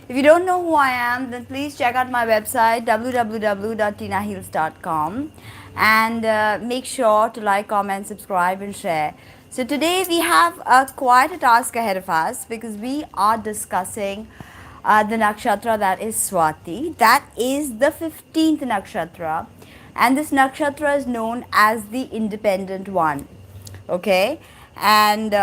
If you don't know who I am, then please check out my website www.tinaheals.com and make sure to like, comment, subscribe, and share. So today we have quite a task ahead of us because we are discussing the nakshatra that is Swati. That is the 15th nakshatra, and this nakshatra is known as the independent one. Okay, and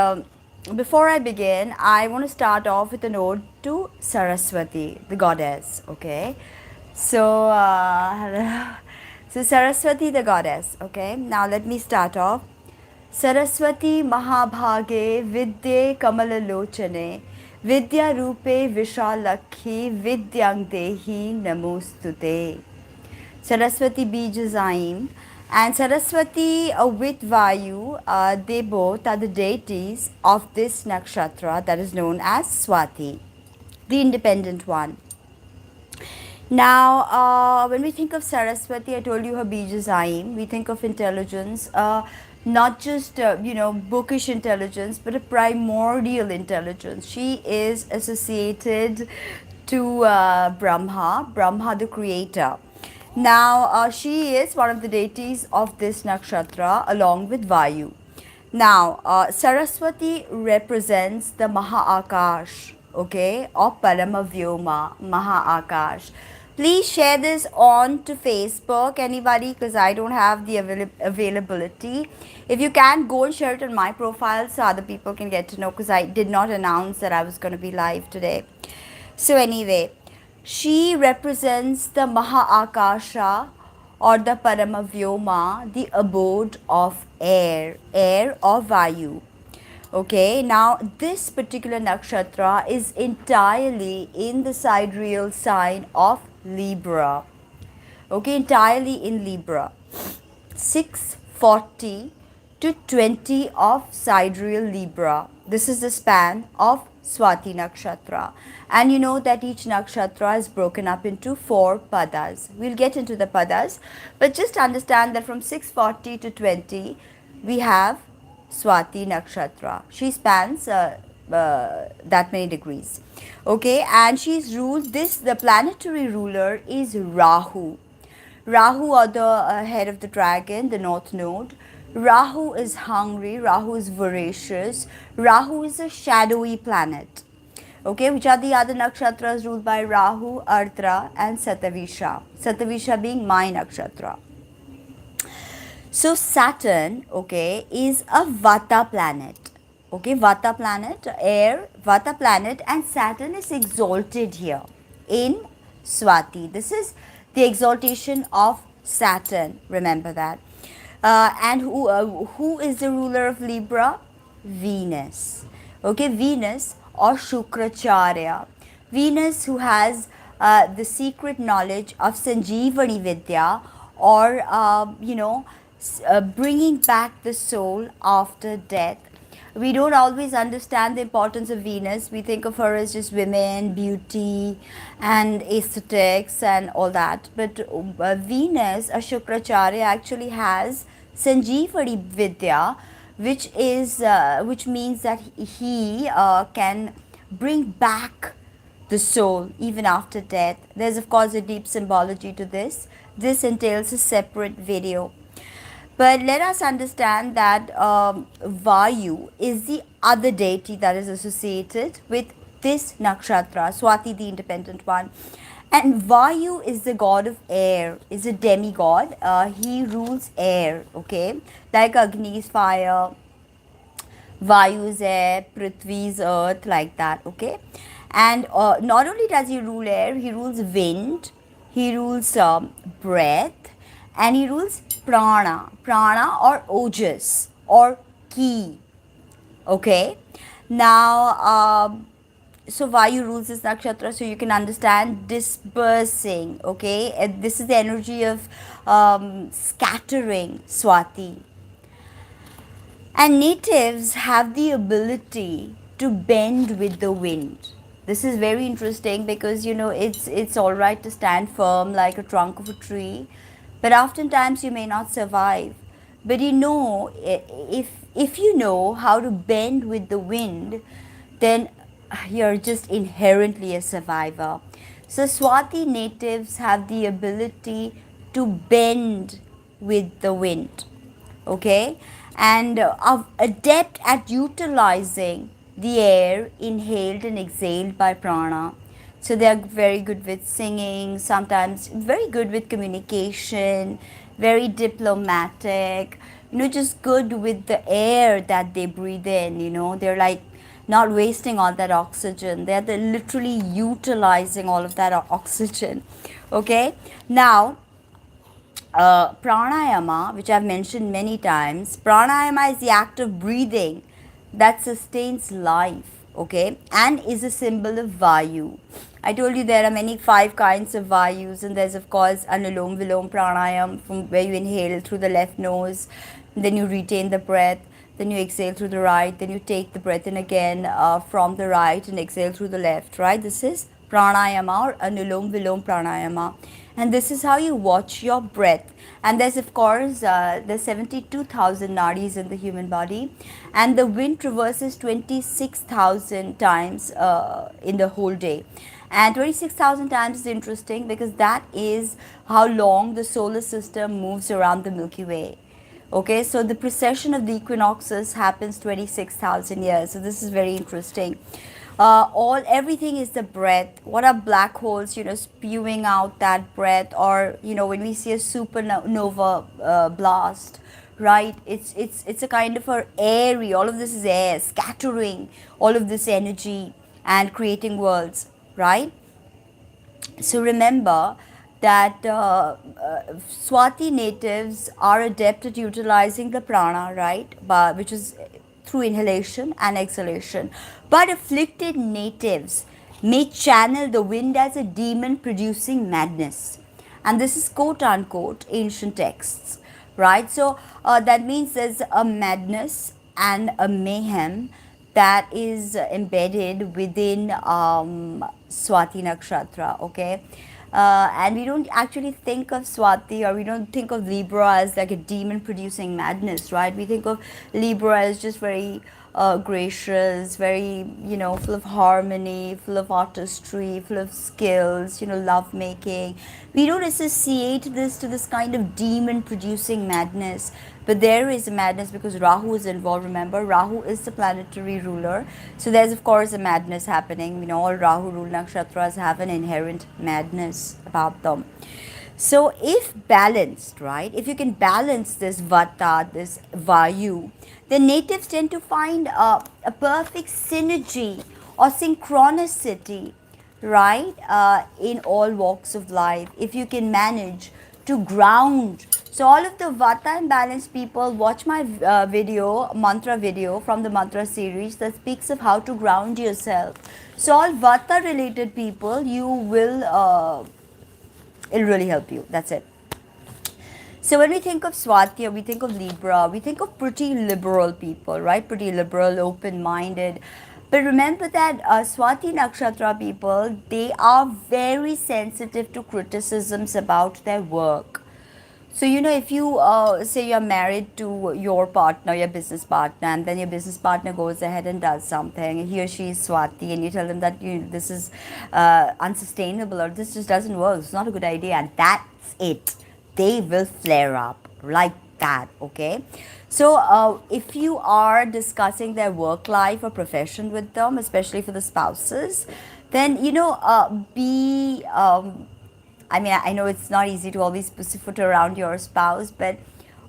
before I begin, I want to start off with a ode to Saraswati, the goddess. Okay, so so Saraswati, the goddess. Okay, now let me start off. Saraswati Mahabhage Vidye Kamalalochane Vidya Rupe Vishalakhi Vidyang Dehi Namostute. Saraswati Bijazaim and Saraswati with Vayu, they both are the deities of this nakshatra that is known as Swati, the independent one. Now, when we think of Saraswati, I told you her Bijazaim, we think of intelligence, not just, bookish intelligence, but a primordial intelligence. She is associated to Brahma the creator. Now, she is one of the deities of this nakshatra along with Vayu. Now, Saraswati represents the Maha-Akash, okay, or Paramavyoma, Maha-Akash. Please share this on to Facebook, anybody, because I don't have the availability. If you can, go and share it on my profile so other people can get to know, because I did not announce that I was going to be live today. So anyway, she represents the Maha-Akasha or the Paramavyoma, the abode of air or Vayu. Okay, now this particular nakshatra is entirely in the sidereal sign of Libra. Okay, entirely in Libra. 640 to 20 of sidereal Libra. This is the span of Swati Nakshatra. And you know that each nakshatra is broken up into 4 padas. We'll get into the padas, but just understand that from 640 to 20, we have Swati Nakshatra. She spans that many degrees. Okay, and she's ruled, the planetary ruler is Rahu. Rahu, or the head of the dragon, the north node. Rahu is hungry, Rahu is voracious, Rahu is a shadowy planet. Okay, which are the other nakshatras ruled by Rahu, Ardra and Satavisha. Satavisha being my nakshatra. So Saturn, okay, is a Vata planet. Okay, Vata planet, air, Vata planet, and Saturn is exalted here in Swati. This is the exaltation of Saturn, remember that. And who is the ruler of Libra? Venus. Okay, Venus or Shukracharya. Venus, who has the secret knowledge of Sanjeevani Vidya, or bringing back the soul after death. We don't always understand the importance of Venus. We think of her as just women, beauty, and aesthetics and all that. But Venus, a Shukracharya, actually has Sanjeevani Vidya, which means that he can bring back the soul even after death. There's of course a deep symbology to this. This entails a separate video. But let us understand that Vayu is the other deity that is associated with this nakshatra, Swati, the independent one. And Vayu is the god of air, is a demigod. He rules air, okay? Like Agni is fire, Vayu is air, Prithvi is earth, like that, okay? And not only does he rule air, he rules wind, he rules breath, and he rules prana or ojas or ki. Okay, now so Vayu rules this nakshatra, so you can understand dispersing. Okay, and this is the energy of scattering Swati. And natives have the ability to bend with the wind. This is very interesting because it's all right to stand firm like a trunk of a tree, but oftentimes you may not survive. But if you know how to bend with the wind, then you're just inherently a survivor. So Swati natives have the ability to bend with the wind, okay, and are adept at utilizing the air inhaled and exhaled by prana. So they are very good with singing, sometimes very good with communication, very diplomatic, just good with the air that they breathe in. They're like not wasting all that oxygen. They're literally utilizing all of that oxygen. Okay, now pranayama, which I've mentioned many times, pranayama is the act of breathing that sustains life, okay, and is a symbol of vayu. I told you there are many 5 kinds of vayus, and there's of course anulom vilom pranayam, from where you inhale through the left nose, then you retain the breath, then you exhale through the right, then you take the breath in again from the right and exhale through the left, right? This is pranayama or anulom vilom pranayama, and this is how you watch your breath. And there's of course there's 72,000 nadis in the human body, and the wind traverses 26,000 times in the whole day. And 26,000 times is interesting because that is how long the solar system moves around the Milky Way. Okay, so the precession of the equinoxes happens 26,000 years. So this is very interesting. All everything is the breath. What are black holes? Spewing out that breath, or when we see a supernova blast, right? It's a kind of a airy. All of this is air scattering all of this energy and creating worlds, right? So remember that Swati natives are adept at utilizing the prana, right? Which is through inhalation and exhalation. But afflicted natives may channel the wind as a demon producing madness. And this is quote unquote ancient texts, right? So that means there's a madness and a mayhem that is embedded within Swati Nakshatra, okay? And we don't actually think of Swati, or we don't think of Libra as like a demon producing madness, right? We think of Libra as just very gracious, very, full of harmony, full of artistry, full of skills, love making. We don't associate this to this kind of demon producing madness. But there is a madness because Rahu is involved. Remember, Rahu is the planetary ruler. So there's, of course, a madness happening. All Rahu ruled nakshatras have an inherent madness about them. So if balanced, right, if you can balance this vata, this vayu, the natives tend to find a perfect synergy or synchronicity, right, in all walks of life. If you can manage to ground. So all of the vata imbalanced people, watch my mantra video from the mantra series that speaks of how to ground yourself. So all vata related people, it'll really help you. That's it. So when we think of Swati, or we think of Libra, we think of pretty liberal people, right? Pretty liberal, open-minded. But remember that Swati Nakshatra people, they are very sensitive to criticisms about their work. So, if you say you're married to your partner, your business partner, and then your business partner goes ahead and does something, he or she is Swati, and you tell them that this is unsustainable, or this just doesn't work, it's not a good idea, and that's it. They will flare up like that, okay? So, if you are discussing their work life or profession with them, especially for the spouses, then, be I know it's not easy to always pussyfoot around your spouse, but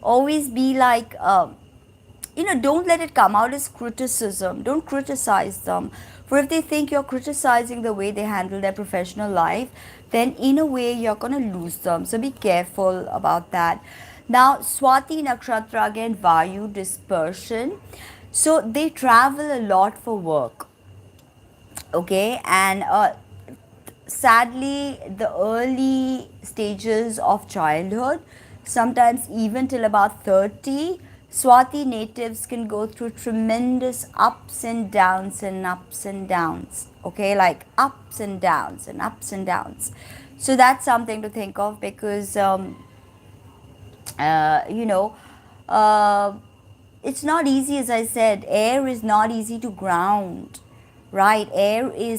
always be like, don't let it come out as criticism. Don't criticize them. For if they think you're criticizing the way they handle their professional life, then in a way you're going to lose them. So be careful about that. Now, Swati Nakshatra, again, Vayu, dispersion. So they travel a lot for work. Okay, and sadly, the early stages of childhood, sometimes even till about 30, Swati natives can go through tremendous ups and downs and ups and downs. Okay, like ups and downs and ups and downs. So that's something to think of because, you know, uh, it's not easy, as I said. Air is not easy to ground, right?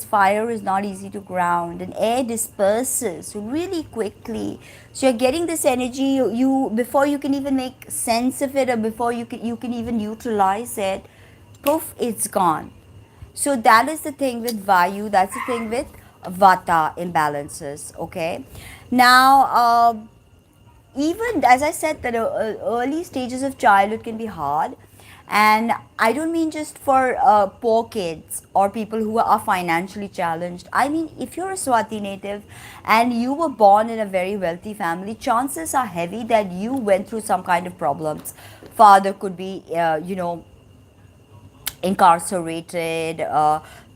Fire is not easy to ground, and air disperses really quickly. So you're getting this energy, you before you can even make sense of it, or before you can even utilize it, poof, it's gone. So that is the thing with Vayu, that's the thing with Vata imbalances, okay? Now, even as I said, that early stages of childhood can be hard, and I don't mean just for poor kids or people who are financially challenged. I mean, if you're a Swati native and you were born in a very wealthy family, chances are heavy that you went through some kind of problems. Father could be, incarcerated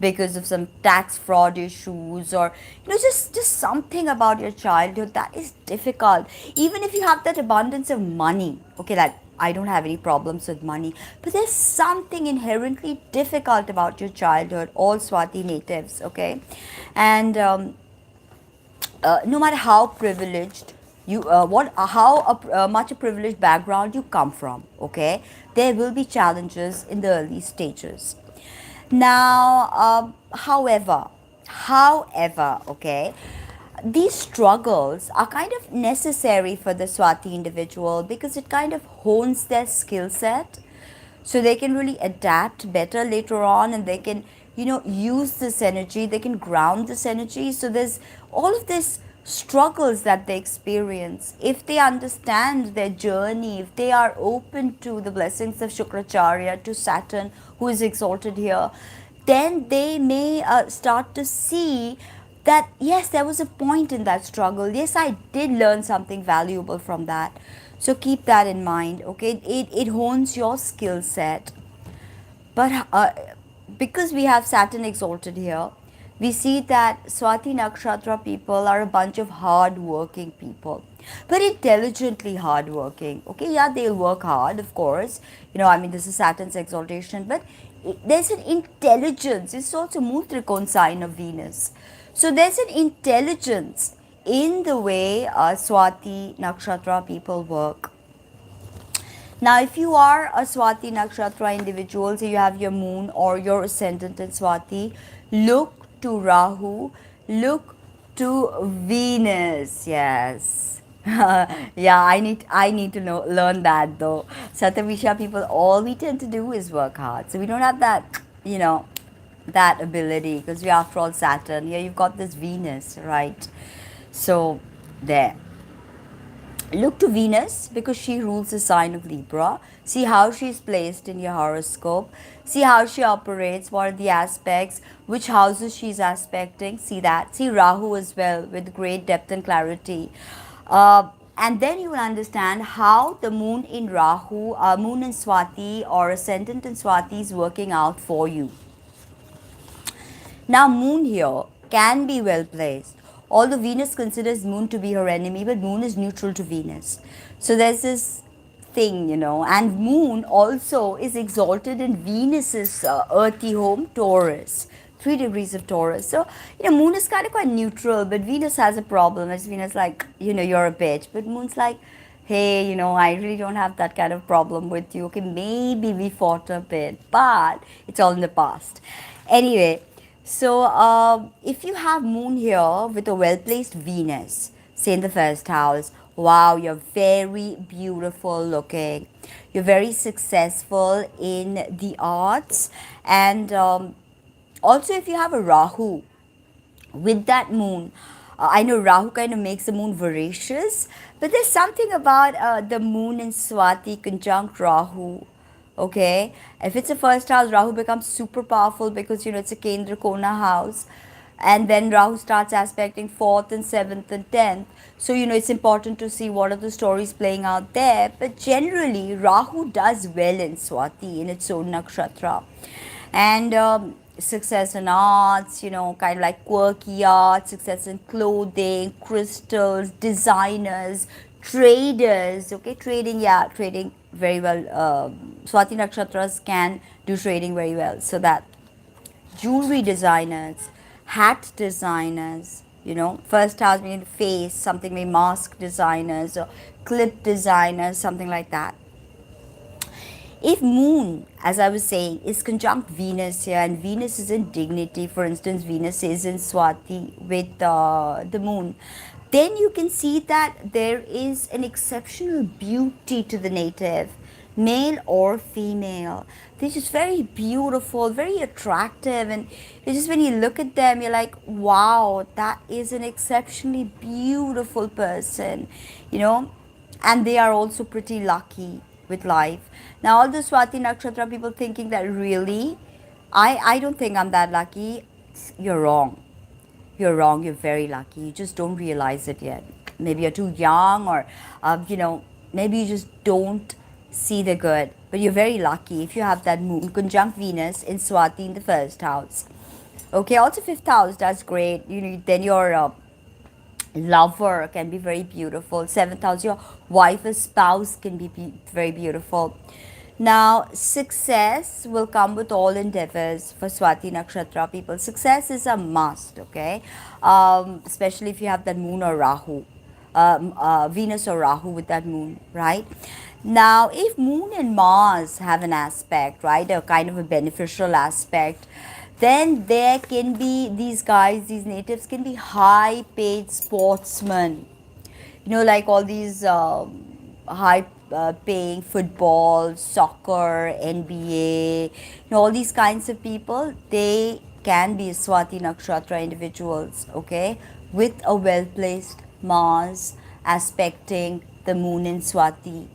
because of some tax fraud issues, or just something about your childhood that is difficult. Even if you have that abundance of money, okay, that I don't have any problems with money, but there's something inherently difficult about your childhood, all Swati natives, okay? And no matter how privileged you what how much a privileged background you come from, okay, there will be challenges in the early stages. Now, however, okay, these struggles are kind of necessary for the Swati individual because it kind of hones their skill set, so they can really adapt better later on, and they can use this energy, they can ground this energy. So there's all of this struggles that they experience. If they understand their journey, if they are open to the blessings of Shukracharya, to Saturn who is exalted here, then they may start to see that yes, there was a point in that struggle, yes, I did learn something valuable from that. So keep that in mind, okay? It hones your skill set. But because we have Saturn exalted here, we see that Swati Nakshatra people are a bunch of hard working people, but intelligently hard working. Okay, yeah, they'll work hard, of course. I mean, this is Saturn's exaltation, but there's an intelligence. It's also Mutrikon sign of Venus. So there's an intelligence in the way Swati Nakshatra people work. Now, if you are a Swati Nakshatra individual, so you have your moon or your ascendant in Swati, look to Rahu, look to Venus. Yes. Yeah, I need to learn that though. Satavisha people, all we tend to do is work hard. So we don't have that, that ability, because we are after all Saturn. Yeah, you've got this Venus, right? So there. Look to Venus because she rules the sign of Libra. See how she's placed in your horoscope. See how she operates. What are the aspects? Which houses she's aspecting. See that. See Rahu as well with great depth and clarity. And then you will understand how the moon in Rahu, moon in Swati or ascendant in Swati is working out for you. Now, moon here can be well placed. Although Venus considers moon to be her enemy, but moon is neutral to Venus. So there's this thing, and moon also is exalted in Venus's earthy home, Taurus. 3 degrees of Taurus. So, moon is kind of quite neutral, but Venus has a problem. As Venus like, you're a bitch. But moon's like, hey, I really don't have that kind of problem with you. Okay, maybe we fought a bit, but it's all in the past. Anyway, so if you have moon here with a well-placed Venus, say in the first house, wow, you're very beautiful looking. You're very successful in the arts. And also if you have a Rahu with that moon, I know Rahu kind of makes the moon voracious, but there's something about the moon in Swati conjunct Rahu. Okay, if it's a first house, Rahu becomes super powerful because it's a Kendra Kona house, and then Rahu starts aspecting 4th and 7th and 10th. So it's important to see what are the stories playing out there. But generally, Rahu does well in Swati in its own nakshatra, and success in arts, kind of like quirky art, success in clothing, crystals, designers, traders. Okay, trading very well. Swati nakshatras can do trading very well. So that jewelry designers, hat designers, first house maybe face, something maybe mask designers or clip designers, something like that. If moon, as I was saying, is conjunct Venus here, and Venus is in dignity, for instance, Venus is in Swati with the moon, then you can see that there is an exceptional beauty to the native, male or female. They're just very beautiful, very attractive, and it's just when you look at them, you're like, wow, that is an exceptionally beautiful person, you know, and they are also pretty lucky with life. Now, all the Swati Nakshatra people thinking that really, I don't think I'm that lucky. You're wrong. You're wrong. You're very lucky. You just don't realize it yet. Maybe you're too young, or, maybe you just don't see the good. But you're very lucky if you have that moon conjunct Venus in Swati in the first house. Okay, also fifth house, that's great. You know, then your lover can be very beautiful. Seventh house, your wife or spouse can be very beautiful. Now, success will come with all endeavors for Swati Nakshatra people. Success is a must, okay? Especially if you have that moon or Rahu, Venus or Rahu with that moon, right? Now, if moon and Mars have an aspect, right, a kind of a beneficial aspect, then there can be these guys, these natives can be high paid sportsmen, you know, like all these high paying football, soccer, NBA, you know, all these kinds of people, they can be Swati Nakshatra individuals, okay, with a well placed Mars aspecting the moon in Swati.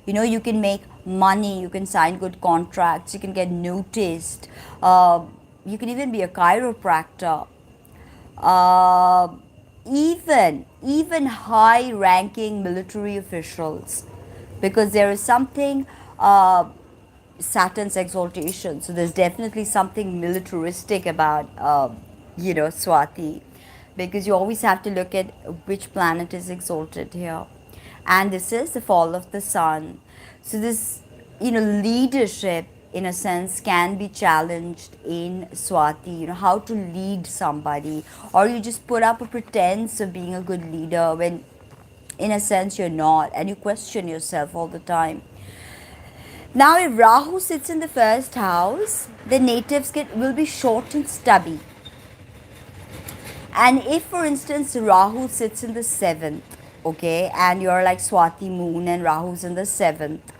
You know, you can make money, you can sign good contracts, you can get noticed, you can even be a chiropractor, uh, even high ranking military officials, because there is something, Saturn's exaltation, so there's definitely something militaristic about Swati, because you always have to look at which planet is exalted here, and this is the fall of the sun. So this, leadership in a sense can be challenged in Swati, how to lead somebody, or you just put up a pretense of being a good leader when in a sense you're not, and you question yourself all the time. Now, if Rahu sits in the first house, the natives will be short and stubby. And if, for instance, Rahu sits in the seventh, okay, and you're like Swati moon and Rahu's in the seventh,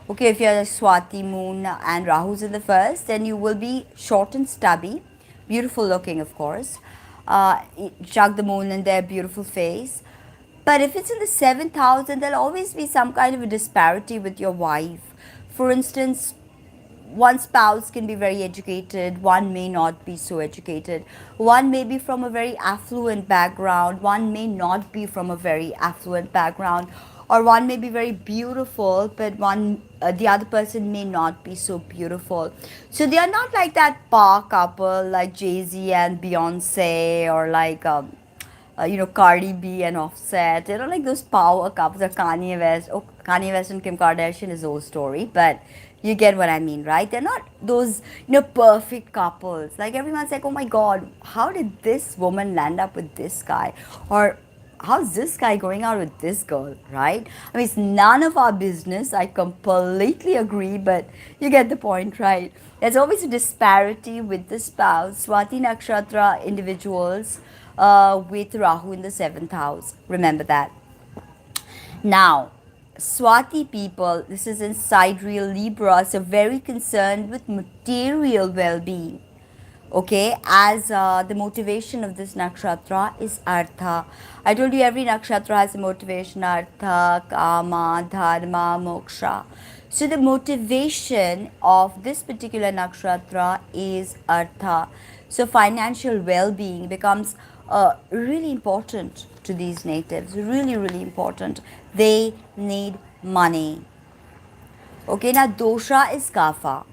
okay, if you're like Swati moon and Rahu's in the first, then you will be short and stubby, beautiful looking, of course. Chuck the moon in their beautiful face. But if it's in the seventh house, then there'll always be some kind of a disparity with your wife. For instance, one spouse can be very educated, one may not be so educated. One may be from a very affluent background, one may not be from a very affluent background. Or one may be very beautiful, but the other person may not be so beautiful. So they are not like that power couple like Jay-Z and Beyonce, or like Cardi B and Offset. You know, like those power couples, or Kanye West. Oh, Kanye West and Kim Kardashian is old story, but you get what I mean, right? They're not those, perfect couples. Like everyone's like, oh my God, how did this woman land up with this guy? Or how's this guy going out with this girl, right? I mean, it's none of our business. I completely agree, but you get the point, right? There's always a disparity with the spouse. Swati Nakshatra individuals with Rahu in the seventh house. Remember that. Now, Swati people, this is in sidereal Libra, so very concerned with material well being. Okay, as the motivation of this nakshatra is artha. I told you every nakshatra has a motivation: artha, kama, dharma, moksha. So the motivation of this particular nakshatra is artha. So financial well-being becomes really important to these natives, really, really important. They need money. Okay, now dosha is kapha.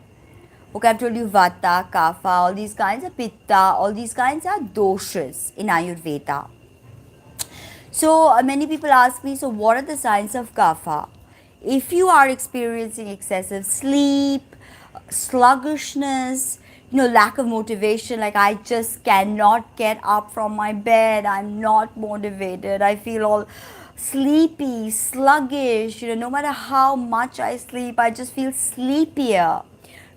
Okay, I've told you vata, kapha, all these kinds of pitta, all these kinds are doshas in Ayurveda. So many people ask me, so what are the signs of kapha? If you are experiencing excessive sleep, sluggishness, lack of motivation, like I just cannot get up from my bed, I'm not motivated, I feel all sleepy, sluggish, no matter how much I sleep, I just feel sleepier,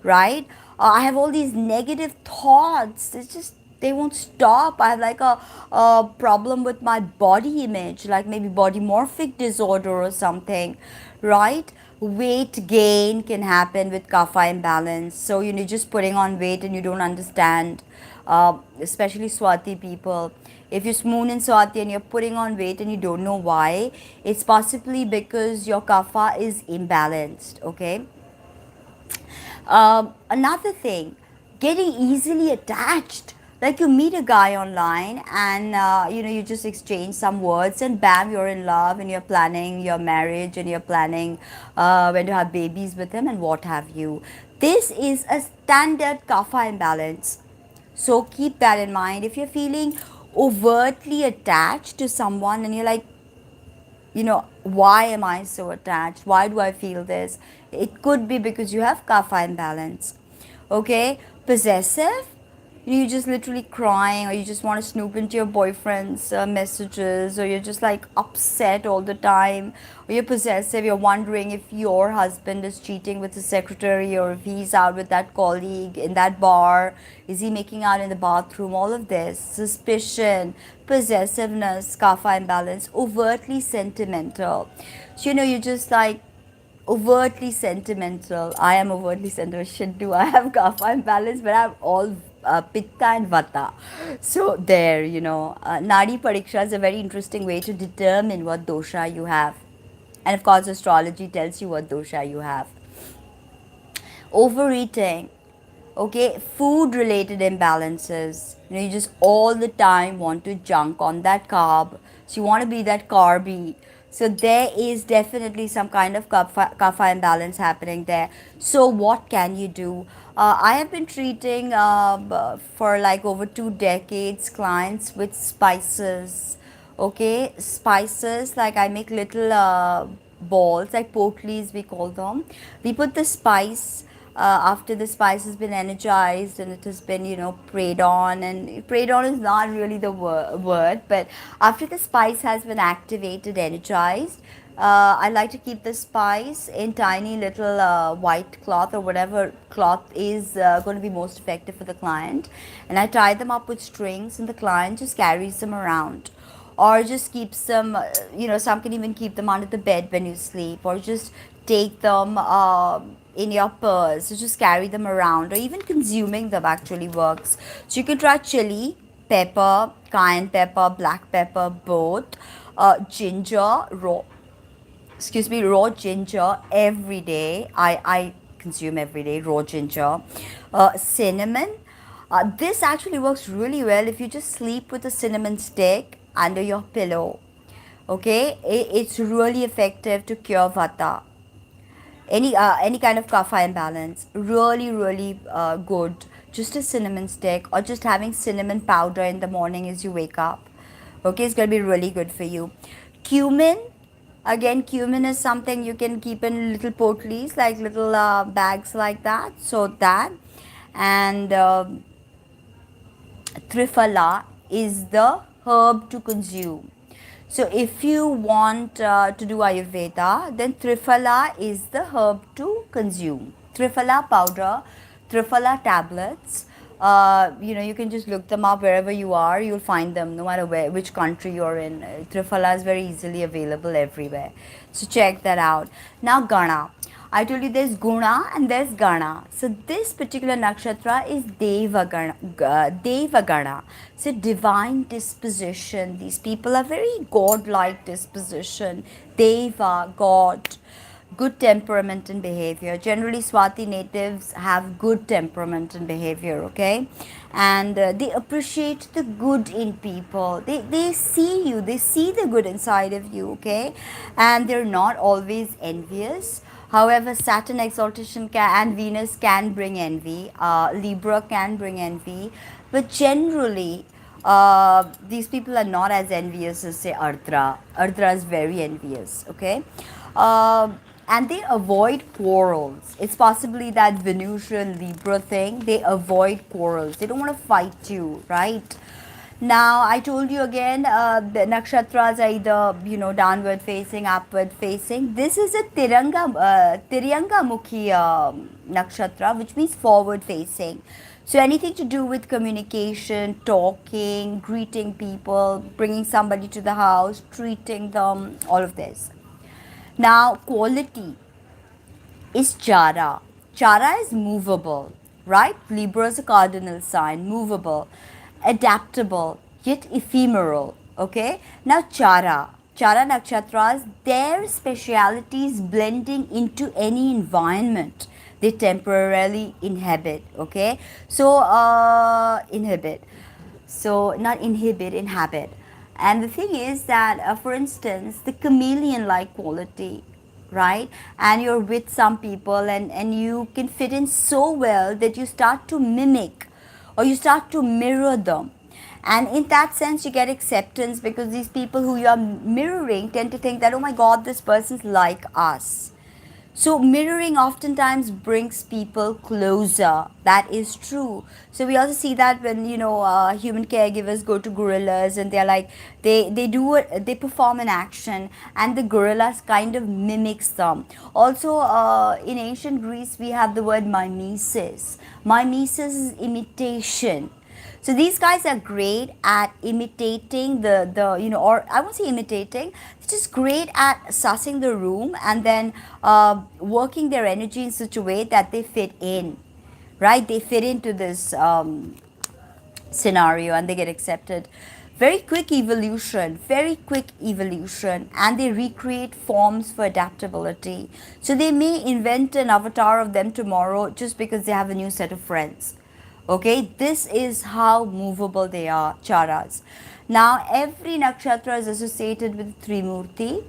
right? I have all these negative thoughts, it's just they won't stop. I have like a problem with my body image, like maybe body morphic disorder or something, right? Weight gain can happen with kapha imbalance. So, you're just putting on weight and you don't understand, especially Swati people. If you're Moon in Swati and you're putting on weight and you don't know why, it's possibly because your kapha is imbalanced, okay? Another thing, getting easily attached. Like you meet a guy online and you just exchange some words and bam, you're in love and you're planning your marriage and you're planning when to have babies with him and what have you. This is a standard kapha imbalance. So keep that in mind. If you're feeling overtly attached to someone and you're like, why am I so attached? Why do I feel this? It could be because you have kapha imbalance. Okay, possessive, you just literally crying, or you just want to snoop into your boyfriend's messages, or you're just like upset all the time, or you're possessive, you're wondering if your husband is cheating with his secretary, or if he's out with that colleague in that bar, is he making out in the bathroom, all of this, suspicion, possessiveness, kapha imbalance, overtly sentimental. So, you're just like overtly sentimental. I am overtly sentimental. Shit, do I have kapha imbalance? But I'm all pitta and vata. So there, Nadi Pariksha is a very interesting way to determine what dosha you have. And of course, astrology tells you what dosha you have. Overeating, okay, food related imbalances, you just all the time want to junk on that carb, so you want to be that carby, so there is definitely some kind of kapha imbalance happening there. So what can you do? I have been treating for like over 2 decades clients with spices. Okay, spices, like I make little balls, like potleys we call them. We put the spice after the spice has been energized and it has been, prayed on. And prayed on is not really the word, but after the spice has been activated, energized, I like to keep the spice in tiny little white cloth or whatever cloth is going to be most effective for the client, and I tie them up with strings and the client just carries them around, or just keeps them, some can even keep them under the bed when you sleep, or just take them in your purse, so just carry them around, or even consuming them actually works. So you can try chili pepper, cayenne pepper, black pepper, both, ginger raw, raw ginger every day. I consume every day raw ginger. Cinnamon. This actually works really well if you just sleep with a cinnamon stick under your pillow. Okay, it's really effective to cure vata, any kind of kapha imbalance. Really, really good. Just a cinnamon stick, or just having cinnamon powder in the morning as you wake up. Okay, it's gonna be really good for you. Cumin. Again, cumin is something you can keep in little potleys, like little bags like that. So that, and Triphala is the herb to consume. So if you want to do Ayurveda, then Triphala is the herb to consume. Triphala powder, Triphala tablets. You can just look them up wherever you are. You'll find them no matter which country you're in. Triphala is very easily available everywhere. So check that out. Now Gana. I told you there's Guna and there's Gana. So this particular nakshatra is Devagana. So divine disposition. These people are very God-like disposition. Deva, God. Good temperament and behavior. Generally, Swati natives have good temperament and behavior, okay? And they appreciate the good in people. They see you, they see the good inside of you, okay? And they're not always envious. However, Saturn exaltation and Venus can bring envy. Libra can bring envy. But generally, these people are not as envious as, say, Ardra. Ardra is very envious, okay? Uh, and they avoid quarrels. It's possibly that Venusian Libra thing. They avoid quarrels. They don't want to fight you, right? Now, I told you again, the nakshatras are either, downward facing, upward facing. This is a Tiranga Mukhi nakshatra, which means forward facing. So, anything to do with communication, talking, greeting people, bringing somebody to the house, treating them, all of this. Now, quality is Chara. Chara is movable, right? Libra is a cardinal sign, movable, adaptable, yet ephemeral. Okay? Now, Chara nakshatras, their speciality is blending into any environment they temporarily inhabit. Okay? So, inhabit. So, not inhibit, inhabit. And the thing is that, for instance, the chameleon like quality, right? And you're with some people, and you can fit in so well that you start to mimic or you start to mirror them. And in that sense, you get acceptance because these people who you are mirroring tend to think that, oh my God, this person's like us. So mirroring oftentimes brings people closer. That is true. So we also see that when human caregivers go to gorillas and they're like they perform an action and the gorillas kind of mimics them. Also, in ancient Greece we have the word mimesis. Mimesis is imitation. So these guys are great at imitating or I won't say imitating, they're just great at sussing the room and then working their energy in such a way that they fit in, right? They fit into this scenario and they get accepted. Very quick evolution, and they recreate forms for adaptability. So they may invent an avatar of them tomorrow just because they have a new set of friends. Okay, this is how movable they are, charas. Now, every nakshatra is associated with Trimurti.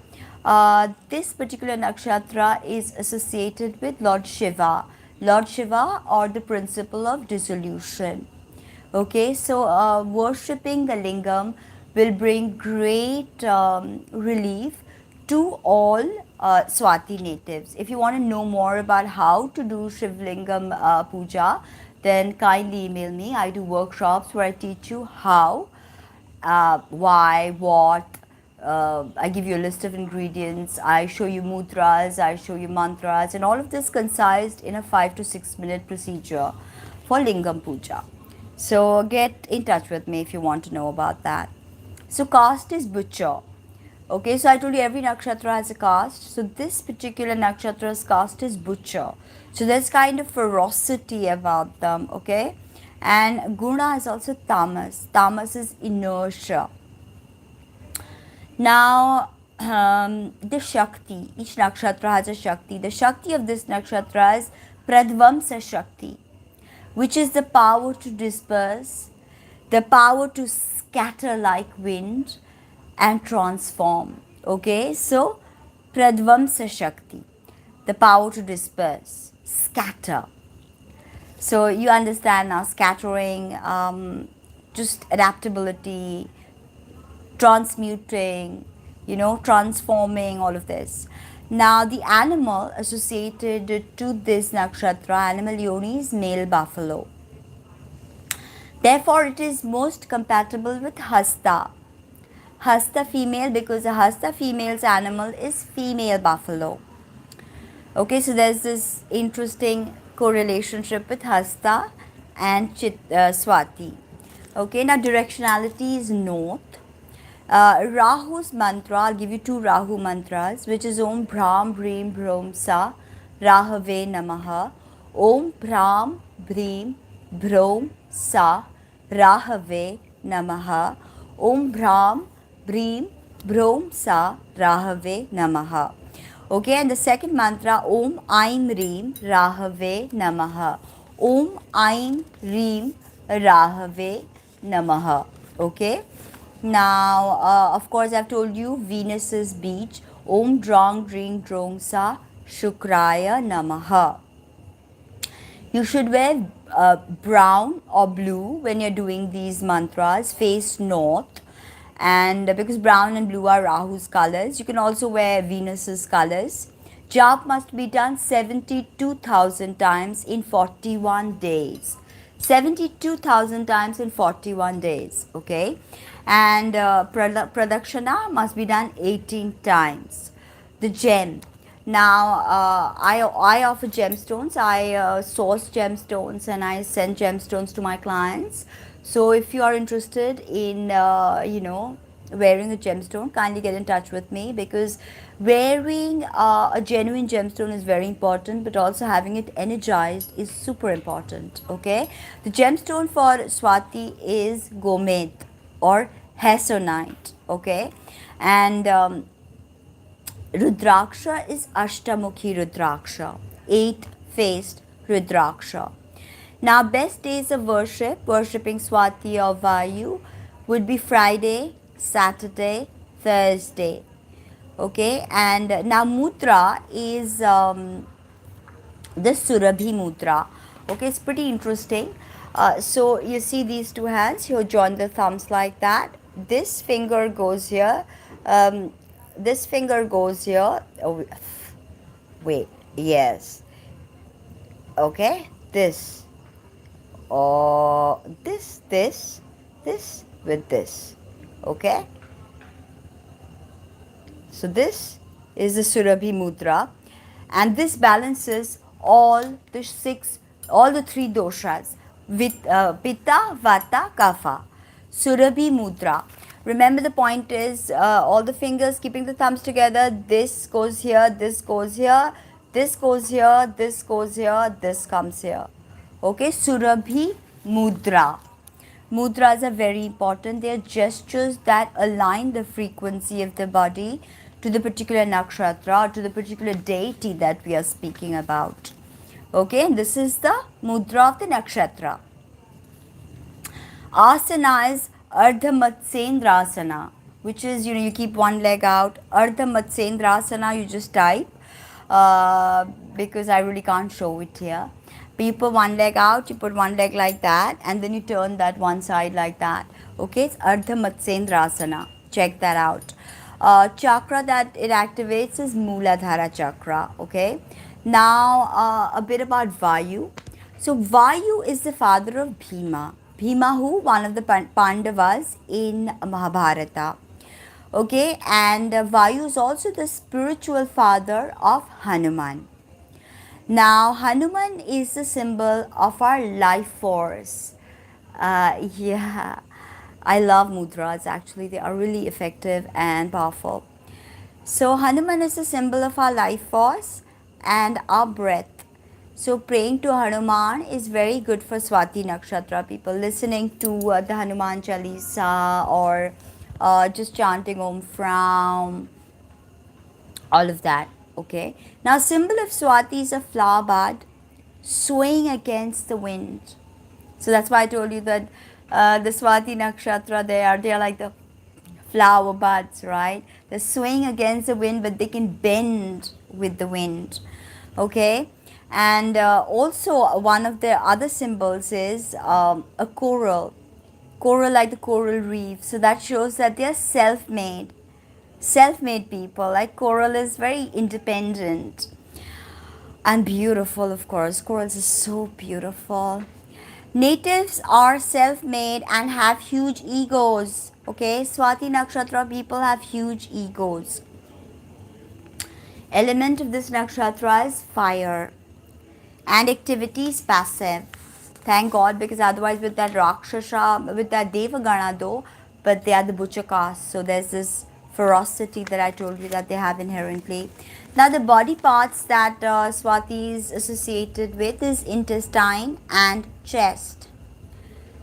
This particular nakshatra is associated with Lord Shiva. Lord Shiva, or the principle of dissolution. Okay, so worshipping the lingam will bring great relief to all Swati natives. If you want to know more about how to do Shivlingam puja, then kindly email me. I do workshops where I teach you how, why, what. I give you a list of ingredients. I show you mudras, I show you mantras, and all of this concised in a 5 to 6 minute procedure for lingam puja. So get in touch with me if you want to know about that. So caste is butcher. Okay, so I told you every nakshatra has a caste. So this particular nakshatra's caste is butcher. So there's kind of ferocity about them. Okay, and guna is also tamas. Tamas is inertia. Now, the Shakti, each nakshatra has a Shakti. The Shakti of this nakshatra is Pradvamsa Shakti, which is the power to disperse, the power to scatter like wind and transform. Okay, so Pradvamsa Shakti, the power to disperse, scatter. So you understand now, scattering, just adaptability, transmuting, transforming, all of this. Now, the animal associated to this nakshatra, animal yoni, is male buffalo. Therefore, it is most compatible with Hasta. Hasta female, because a Hasta female's animal is female buffalo. Okay, so there's this interesting correlationship with Hasta and Swati. Okay, now directionality is north. Rahu's mantra, I'll give you two Rahu mantras, which is Om Bhram Bhrim Bhrom Sa Rahave Namaha. Om Bhram Bhrim Bhrom Sa Rahave Namaha. Om Bhram Bhrim Bhrom Sa Rahave Namaha. Okay, and the second mantra, Om Aim Reem Rahave Namaha. Om Aim Reem Rahave Namaha. Okay. Now, of course, I've told you Venus's beach. Om Drang Dring Drong Sa Shukraya Namaha. You should wear brown or blue when you're doing these mantras. Face north. And because brown and blue are Rahu's colors, you can also wear Venus's colors. Jap must be done 72,000 times in 41 days. 72,000 times in 41 days, okay? And pradakshana must be done 18 times. The gem. Now, I offer gemstones. I source gemstones and I send gemstones to my clients. So, if you are interested in, wearing a gemstone, kindly get in touch with me, because wearing a genuine gemstone is very important, but also having it energized is super important. Okay, the gemstone for Swati is gomet or hesonite. Okay, and Rudraksha is Ashtamukhi Rudraksha, eight faced Rudraksha. Now, best days of worshipping Swati or Vayu would be Friday, Saturday, Thursday. Okay, and now Mudra is the Surabhi Mudra. Okay, it's pretty interesting. So, you see these two hands, you join the thumbs like that. This finger goes here. Um, this finger goes here. Oh, wait, yes. Okay, this. Or this with this. Okay, so this is the Surabhi Mudra, and this balances all the three doshas with Pitta, Vata, Kapha. Surabhi Mudra. Remember, the point is all the fingers keeping the thumbs together. This goes here, this goes here, this goes here, this goes here, this comes here. Okay, Surabhi Mudra. Mudras are very important. They are gestures that align the frequency of the body to the particular nakshatra or to the particular deity that we are speaking about. Okay, and this is the mudra of the nakshatra. Asana is Ardha Matsyendrasana, which is, you keep one leg out. Ardha Matsyendrasana, you just type, because I really can't show it here. But you put one leg out, you put one leg like that, and then you turn that one side like that. Okay, it's Ardha Matsyendrasana. Check that out. Chakra that it activates is Mooladhara chakra. Okay, now a bit about Vayu. So Vayu is the father of Bhima. Bhima, who one of the Pandavas in Mahabharata. Okay, and Vayu is also the spiritual father of Hanuman. Now, Hanuman is the symbol of our life force. Yeah, I love mudras actually, they are really effective and powerful. So, Hanuman is the symbol of our life force and our breath. So, praying to Hanuman is very good for Swati Nakshatra people. Listening to the Hanuman Chalisa, or just chanting Om Fram, all of that. Okay, now symbol of Swati is a flower bud swaying against the wind. So that's why I told you that the Swati Nakshatra, they are like the flower buds, right? They're swaying against the wind, but they can bend with the wind. Okay, and also one of the other symbols is a coral like the coral reef. So that shows that they are self-made people. Like coral is very independent and beautiful. Of course, corals is so beautiful. Natives are self-made and have huge egos. Okay, Swati Nakshatra people have huge egos. Element of this nakshatra is fire, and activity is passive. Thank God, because otherwise with that Rakshasa, with that Devagana though, but they are the butcher caste. So there's this ferocity that I told you that they have inherently. Now the body parts that Swati is associated with is intestine and chest.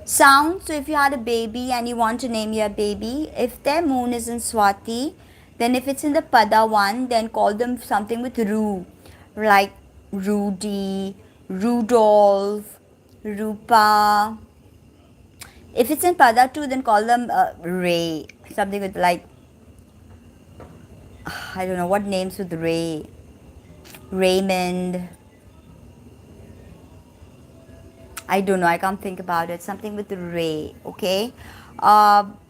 Sound, so if you had a baby and you want to name your baby, if their moon is in Swati, then if it's in the Pada one, then call them something with Ru, like Rudy, Rudolph, Rupa. If it's in Pada 2, then call them Ray, something with like, I don't know what names with Ray, Raymond. I don't know, I can't think about it. Something with Ray, okay?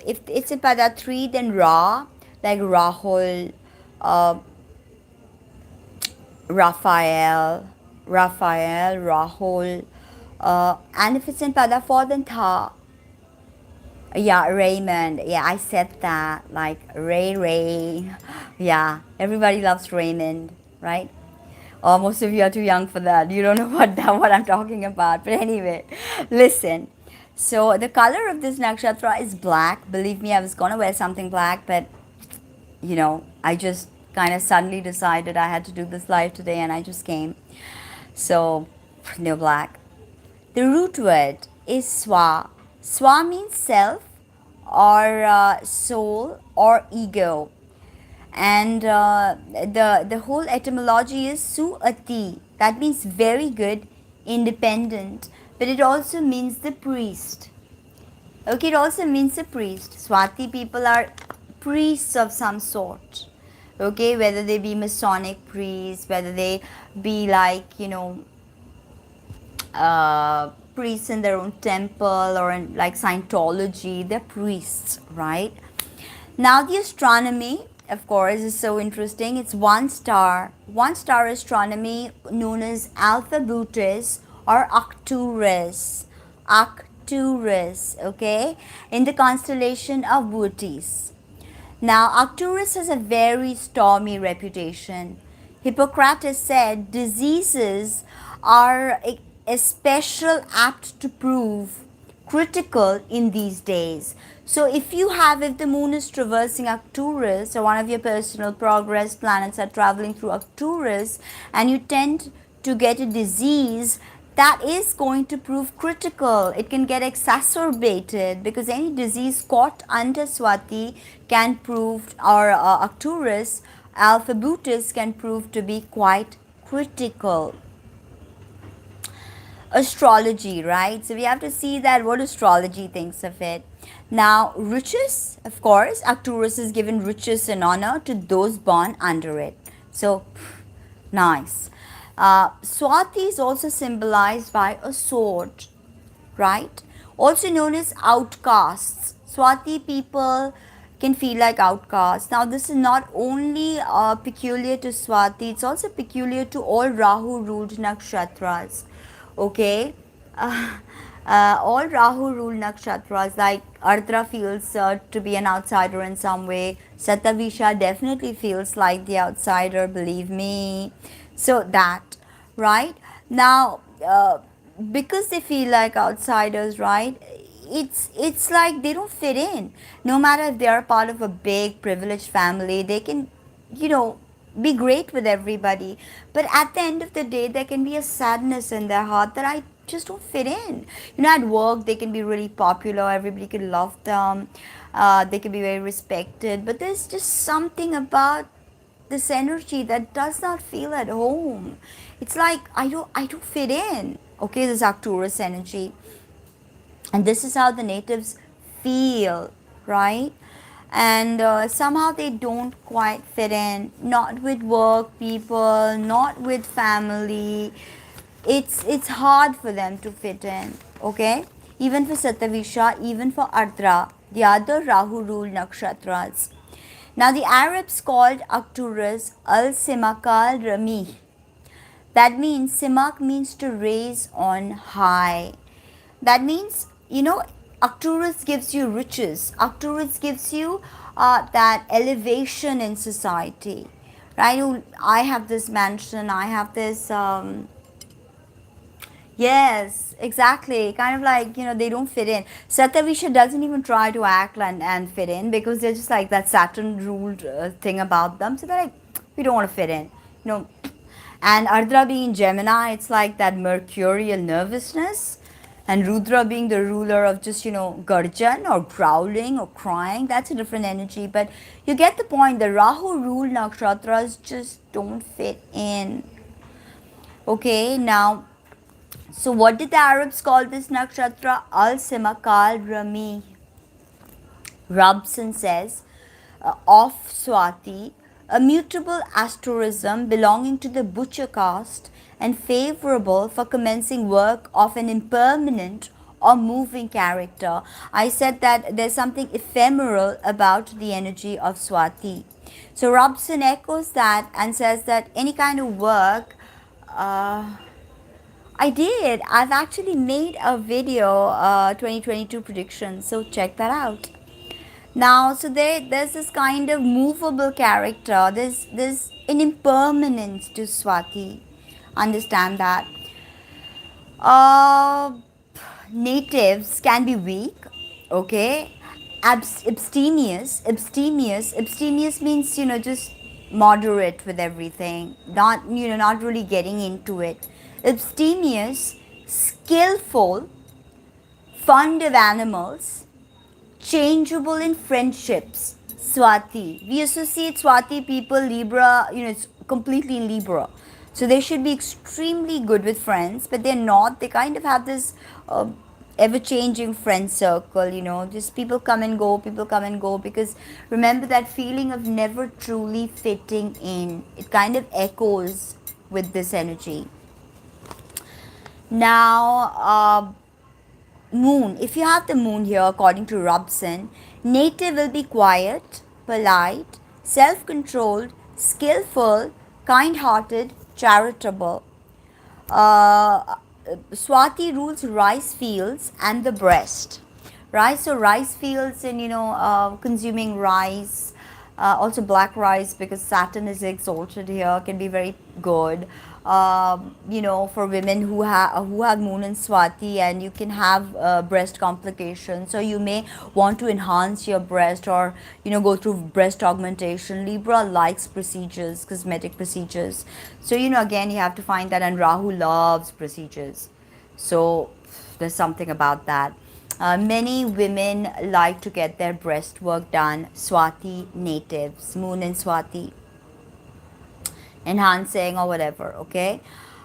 If it's in Pada 3, then Ra, like Rahul, Raphael, Rahul, and if it's in Pada 4, then Tha. Yeah, Raymond. Yeah, I said that. Like Ray. Yeah, everybody loves Raymond, right? Oh, most of you are too young for that. You don't know what I'm talking about. But anyway, listen. So the color of this nakshatra is black. Believe me, I was gonna wear something black, but I just kind of suddenly decided I had to do this live today, and I just came. So no black. The root word is swa. Swa means self or soul or ego. And the whole etymology is suati. That means very good, independent. But it also means the priest. Okay, it also means a priest. Swati people are priests of some sort. Okay, whether they be Masonic priests, whether they be like, priests in their own temple or in like Scientology, they're priests, right? Now the astronomy, of course, is so interesting. It's one star astronomy known as Alpha Bootis or Arcturus. Arcturus, okay, in the constellation of Bootis. Now, Arcturus has a very stormy reputation. Hippocrates said diseases are especially apt to prove critical in these days. So if the moon is traversing Arcturus, or one of your personal progress planets are traveling through Arcturus, and you tend to get a disease, that is going to prove critical. It can get exacerbated because any disease caught under Swati can prove, or Arcturus, Alpha Bootis can prove to be quite critical. Astrology, right? So we have to see that what astrology thinks of it. Now, riches, of course, Arcturus is given riches and honor to those born under it. So, nice. Swati is also symbolized by a sword, right? Also known as outcasts. Swati people can feel like outcasts. Now, this is not only peculiar to Swati, it's also peculiar to all Rahu ruled nakshatras. Okay, all Rahu ruled nakshatras, like Ardra feels to be an outsider in some way. Satavisha definitely feels like the outsider, believe me. So that, right? Now, because they feel like outsiders, right? It's like they don't fit in. No matter if they are part of a big privileged family, they can, you know, be great with everybody, but at the end of the day there can be a sadness in their heart that I just don't fit in. At work they can be really popular, everybody can love them, they can be very respected, but there's just something about this energy that does not feel at home. It's like I don't fit in. Okay, this Arcturus energy, and this is how the natives feel, right? And somehow they don't quite fit in, not with work people, not with family. It's hard for them to fit in. Okay, even for Satavisha, even for Ardra, the other Rahu ruled nakshatras. Now the Arabs called Arcturus Al Simakal Rami. That means Simak means to raise on high. That means, Arcturus gives you riches. Arcturus gives you that elevation in society, right? I have this mansion, I have this, yes, exactly. Kind of like, they don't fit in. Satavisha doesn't even try to act and fit in because they're just like that Saturn ruled thing about them. So they're like, we don't want to fit in, And Ardra being Gemini, it's like that mercurial nervousness. And Rudra being the ruler of just, garjan or growling or crying, that's a different energy. But you get the point. The Rahu ruled nakshatras just don't fit in. Okay, now, so what did the Arabs call this nakshatra? Al Simakal Rami. Robson says, of Swati, a mutable asterism belonging to the butcher caste and favorable for commencing work of an impermanent or moving character. I said that there's something ephemeral about the energy of Swati. So Robson echoes that and says that any kind of work, I did. I've actually made a video, 2022 predictions, so check that out. Now, so there's this kind of movable character. There's an impermanence to Swati. Understand that. Uh, Natives can be weak, okay? Abstemious means, just moderate with everything, not, not really getting into it. Abstemious, skillful, fond of animals, changeable in friendships. Swati. We associate Swati people, Libra, it's completely in Libra. So they should be extremely good with friends, but they're not. They kind of have this ever changing friend circle, just people come and go, because remember that feeling of never truly fitting in. It kind of echoes with this energy. Now, moon, if you have the moon here, according to Robson, native will be quiet, polite, self controlled, skillful, kind hearted, charitable. uh, Swati rules rice fields and the breast, right? So rice fields, and consuming rice, also black rice, because Saturn is exalted here, can be very good. For women who have moon in Swati, and you can have breast complications, so you may want to enhance your breast, or go through breast augmentation. Libra likes procedures, cosmetic procedures. So again, you have to find that, and Rahu loves procedures. So there's something about that. Many women like to get their breast work done. Swati natives, moon in Swati, enhancing or whatever, okay?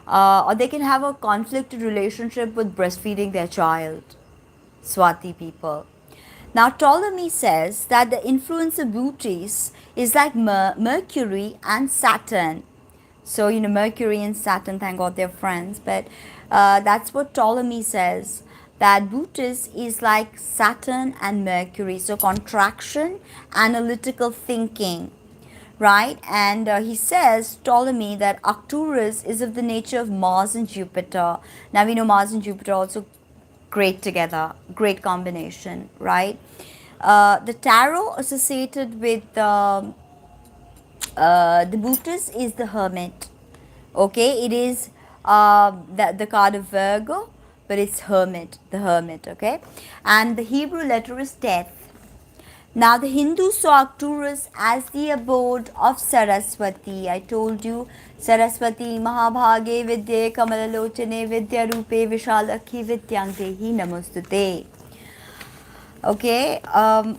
Or they can have a conflicted relationship with breastfeeding their child. Swati people. Now, Ptolemy says that the influence of Bootes is like Mercury and Saturn. So, Mercury and Saturn, thank God they're friends, but that's what Ptolemy says, that Bootes is like Saturn and Mercury. So, contraction, analytical thinking, right? And he says, Ptolemy, that Arcturus is of the nature of Mars and Jupiter. Now, we know Mars and Jupiter also great together, great combination, right? The tarot associated with the Bootes is the Hermit. Okay, it is the card of Virgo, but it's Hermit, the Hermit. Okay, and the Hebrew letter is Death. Now, the Hindus saw Arcturus as the abode of Saraswati. I told you, Saraswati Mahabhage Vidya Kamalalochane Vidya Rupe Vishalakhi Vidyangdehi Namostute. Okay,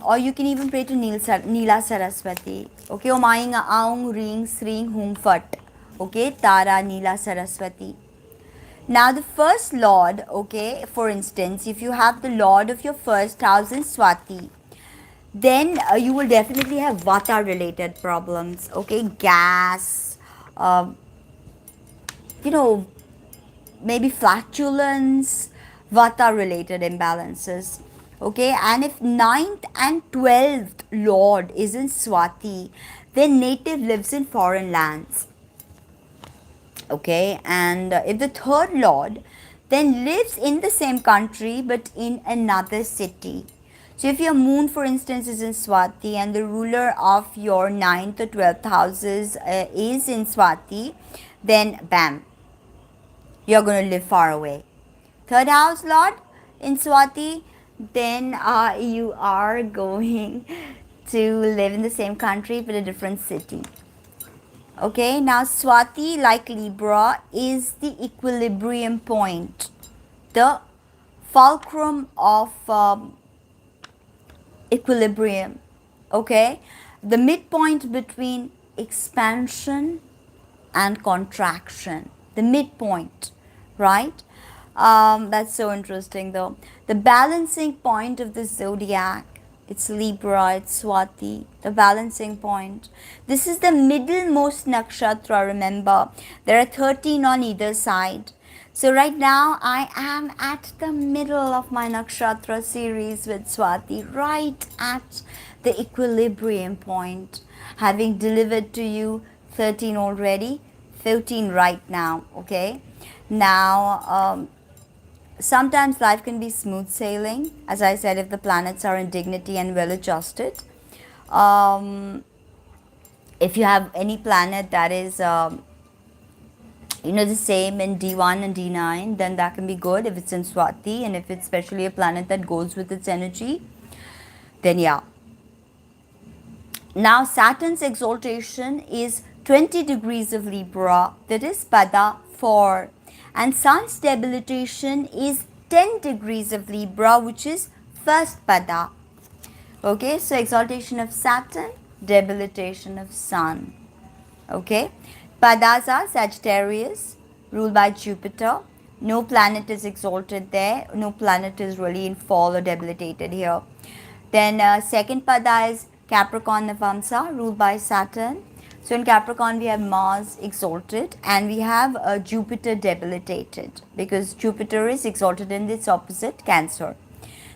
or you can even pray to Neela Saraswati. Okay, Om Aing Aung Ring Sring Hum Fat. Okay, Tara Neela Saraswati. Now, the first lord, okay, for instance, if you have the lord of your first house in Swati, then you will definitely have vata related problems, okay, gas, uh, maybe flatulence, vata related imbalances, okay. And if 9th and 12th lord is in Swati, then native lives in foreign lands, okay. And if the third lord then lives in the same country but in another city. So if your moon, for instance, is in Swati, and the ruler of your 9th or 12th houses is in Swati, then bam, you're going to live far away. Third house lord in Swati, then you are going to live in the same country but a different city. Okay, now Swati, like Libra, is the equilibrium point, the fulcrum of equilibrium, okay, the midpoint between expansion and contraction, the midpoint, right? That's so interesting though. The balancing point of the zodiac, it's Libra, it's Swati, the balancing point. This is the middlemost nakshatra, remember. There are 13 on either side. So right now I am at the middle of my nakshatra series with Swati, right at the equilibrium point, having delivered to you 13 already, 15 right now. Okay, now sometimes life can be smooth sailing, as I said, if the planets are in dignity and well adjusted. um, if you have any planet that is the same in D1 and D9, then that can be good if it's in Swati, and if it's especially a planet that goes with its energy, then yeah. Now Saturn's exaltation is 20 degrees of Libra, that is Pada 4, and Sun's debilitation is 10 degrees of Libra, which is first Pada. Okay, so exaltation of Saturn, debilitation of Sun. Okay, Padas are Sagittarius, ruled by Jupiter. No planet is exalted there. No planet is really in fall or debilitated here. Then second pada is Capricorn Navamsa, ruled by Saturn. So in Capricorn we have Mars exalted and we have Jupiter debilitated, because Jupiter is exalted in its opposite, Cancer.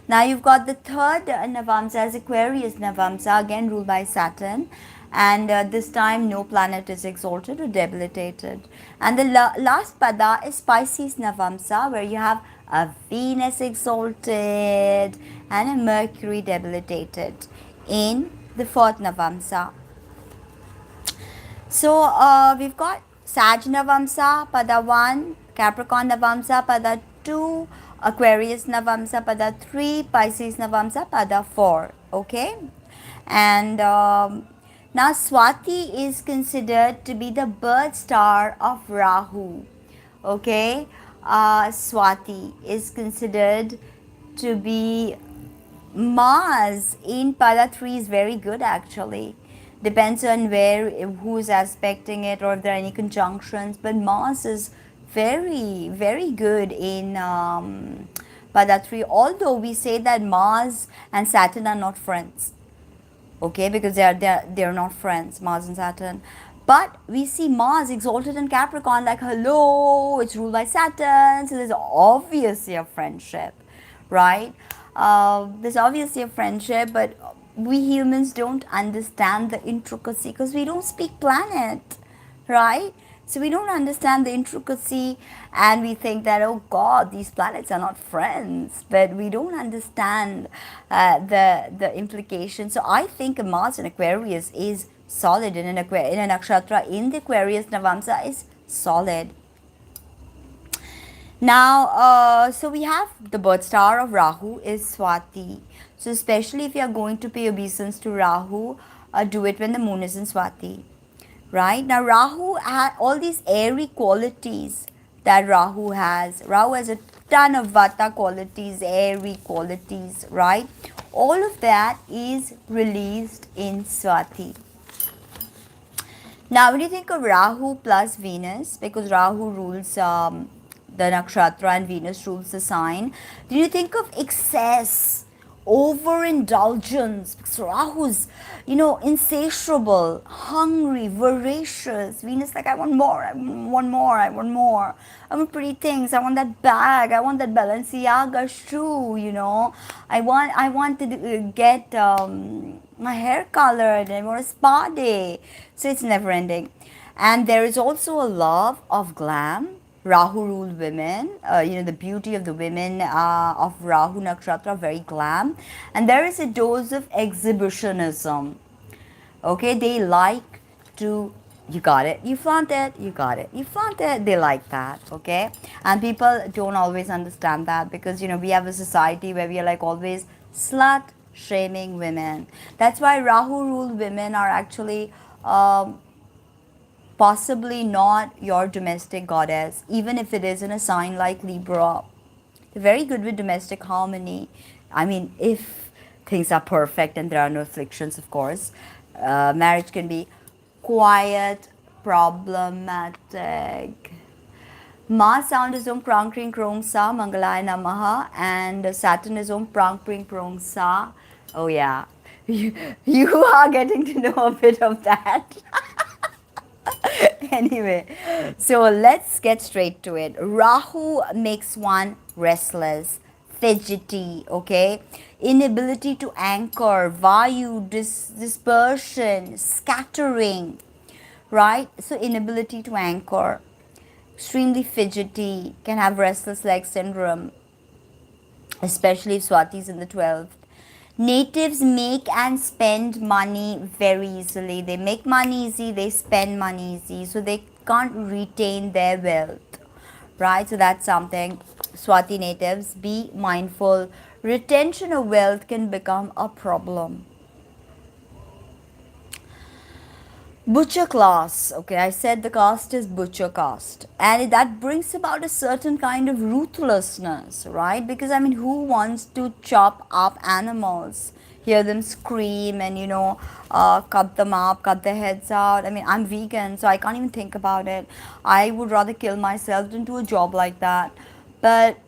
Now you've got the third Navamsa as Aquarius Navamsa, again ruled by Saturn, and this time no planet is exalted or debilitated. And the last pada is Pisces Navamsa, where you have a Venus exalted and a Mercury debilitated in the fourth Navamsa. So we've got Sag Navamsa, pada 1, Capricorn Navamsa, pada 2, Aquarius Navamsa, pada 3, Pisces Navamsa, pada 4. Okay, and now Swati is considered to be the birth star of Rahu. Okay, Swati is considered to be Mars in pada 3 is very good actually. Depends on where, who is aspecting it, or if there are any conjunctions. But Mars is very, very good in pada 3. Although we say that Mars and Saturn are not friends. Okay, because they're not friends, Mars and Saturn. But we see Mars exalted in Capricorn, like hello, it's ruled by Saturn, so there's obviously a friendship, right? There's obviously a friendship, but we humans don't understand the intricacy because we don't speak planet, right? So we don't understand the intricacy, and we think that, oh God, these planets are not friends, but we don't understand the implication. So I think Mars in Aquarius is solid, in a nakshatra in the Aquarius Navamsa is solid. Now, so we have the birth star of Rahu is Swati. So especially if you are going to pay obeisance to Rahu, do it when the moon is in Swati. Right? Now Rahu has all these airy qualities that Rahu has. Rahu has a ton of Vata qualities, airy qualities, right? All of that is released in Swati. Now when you think of Rahu plus Venus, because Rahu rules the nakshatra and Venus rules the sign, do you think of excess, overindulgence? Because Rahu's, insatiable, hungry, voracious. Venus like, I want more, I want more, I want more. I want pretty things. I want that bag. I want that Balenciaga shoe. I want to get my hair colored. I want a spa day. So it's never ending. And there is also a love of glam. Rahu ruled women, the beauty of the women of Rahu Nakshatra, very glam. And there is a dose of exhibitionism. Okay, they like to, you got it, you flaunt it, you got it, you flaunt it, they like that. Okay, and people don't always understand that, because we have a society where we are like always slut shaming women. That's why Rahu ruled women are actually possibly not your domestic goddess, even if it is in a sign like Libra. They're very good with domestic harmony. I mean, if things are perfect and there are no afflictions, of course. Marriage can be quiet, problematic. Mars sound is Om Prang Kring Krong Sa, Mangalaya Namaha, and Saturn is Om Prang Pring Krong Sa. Oh yeah, you are getting to know a bit of that. Anyway, so let's get straight to it. Rahu makes one restless, fidgety, okay? Inability to anchor, vayu, dispersion, scattering, right? So, inability to anchor, extremely fidgety, can have restless leg syndrome, especially if Swati's in the 12th. Natives make and spend money very easily. They make money easy, they spend money easy, so they can't retain their wealth, right? So that's something. Swati natives, be mindful. Retention of wealth can become a problem. Butcher class. Okay, I said the caste is butcher caste, and that brings about a certain kind of ruthlessness, right? Because I mean, who wants to chop up animals, hear them scream, and cut them up, cut their heads out? I mean, I'm vegan, so I can't even think about it. I would rather kill myself than do a job like that. But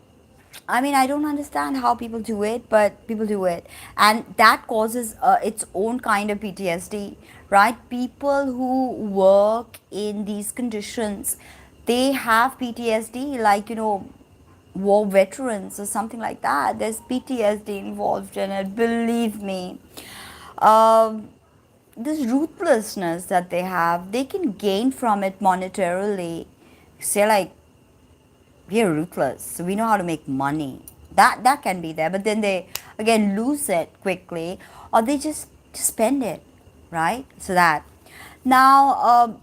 I mean, I don't understand how people do it, but people do it. And that causes its own kind of PTSD, right? People who work in these conditions, they have PTSD, like, war veterans or something like that. There's PTSD involved in it, believe me. Um, this ruthlessness that they have, they can gain from it monetarily. Say, like, we are ruthless, so we know how to make money. That can be there, but then they again lose it quickly, or they just spend it, right? So that now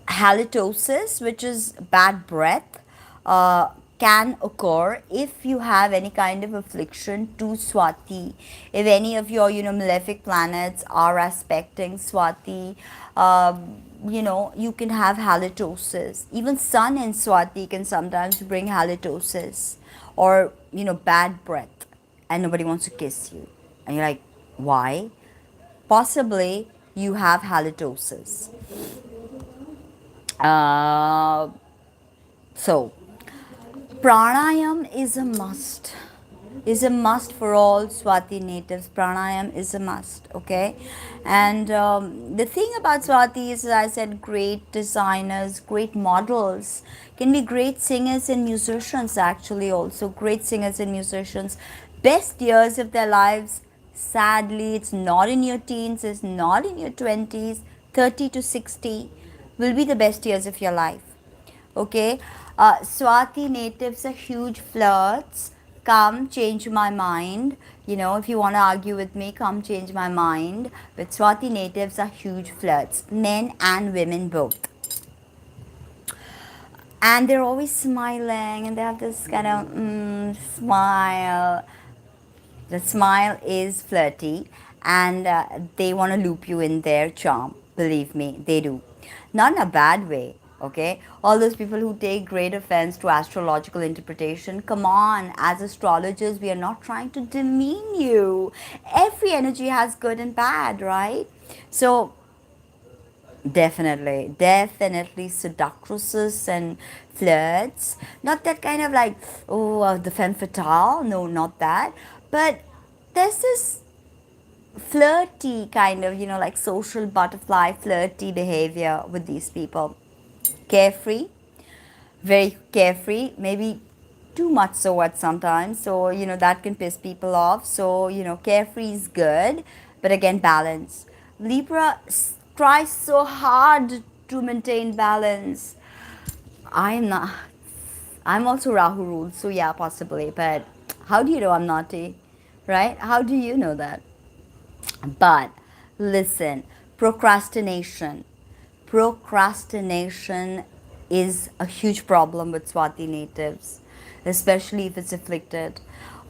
halitosis, which is bad breath, can occur if you have any kind of affliction to Swati. If any of your, malefic planets are aspecting Swati, you can have halitosis. Even Sun in Swati can sometimes bring halitosis or, bad breath, and nobody wants to kiss you. And you're like, why? Possibly you have halitosis. Uh, so, pranayam is a must for all Swati natives. Pranayam is a must, okay? And the thing about Swati is, as I said, great designers, great models, can be great singers and musicians, actually, also great singers and musicians. Best years of their lives, sadly, it's not in your teens, it's not in your 20s, 30 to 60 will be the best years of your life. Okay, Swati natives are huge flirts. Come change my mind. If you want to argue with me, come change my mind. But Swati natives are huge flirts, men and women both. And they're always smiling, and they have this kind of smile. The smile is flirty, and they want to loop you in their charm. Believe me, they do. Not in a bad way, okay? All those people who take great offense to astrological interpretation, come on, as astrologers, we are not trying to demean you. Every energy has good and bad, right? So, definitely seductresses and flirts. Not that kind of like, oh, the femme fatale. No, not that. But there's this flirty kind of, like social butterfly, flirty behavior with these people. Carefree, very carefree, maybe too much so at sometimes. So, that can piss people off. So, carefree is good, but again, balance. Libra tries so hard to maintain balance. I'm not, I'm also Rahu ruled, so yeah, possibly. But how do you know I'm naughty, right? How do you know that? But listen, procrastination. Procrastination is a huge problem with Swati natives, especially if it's afflicted.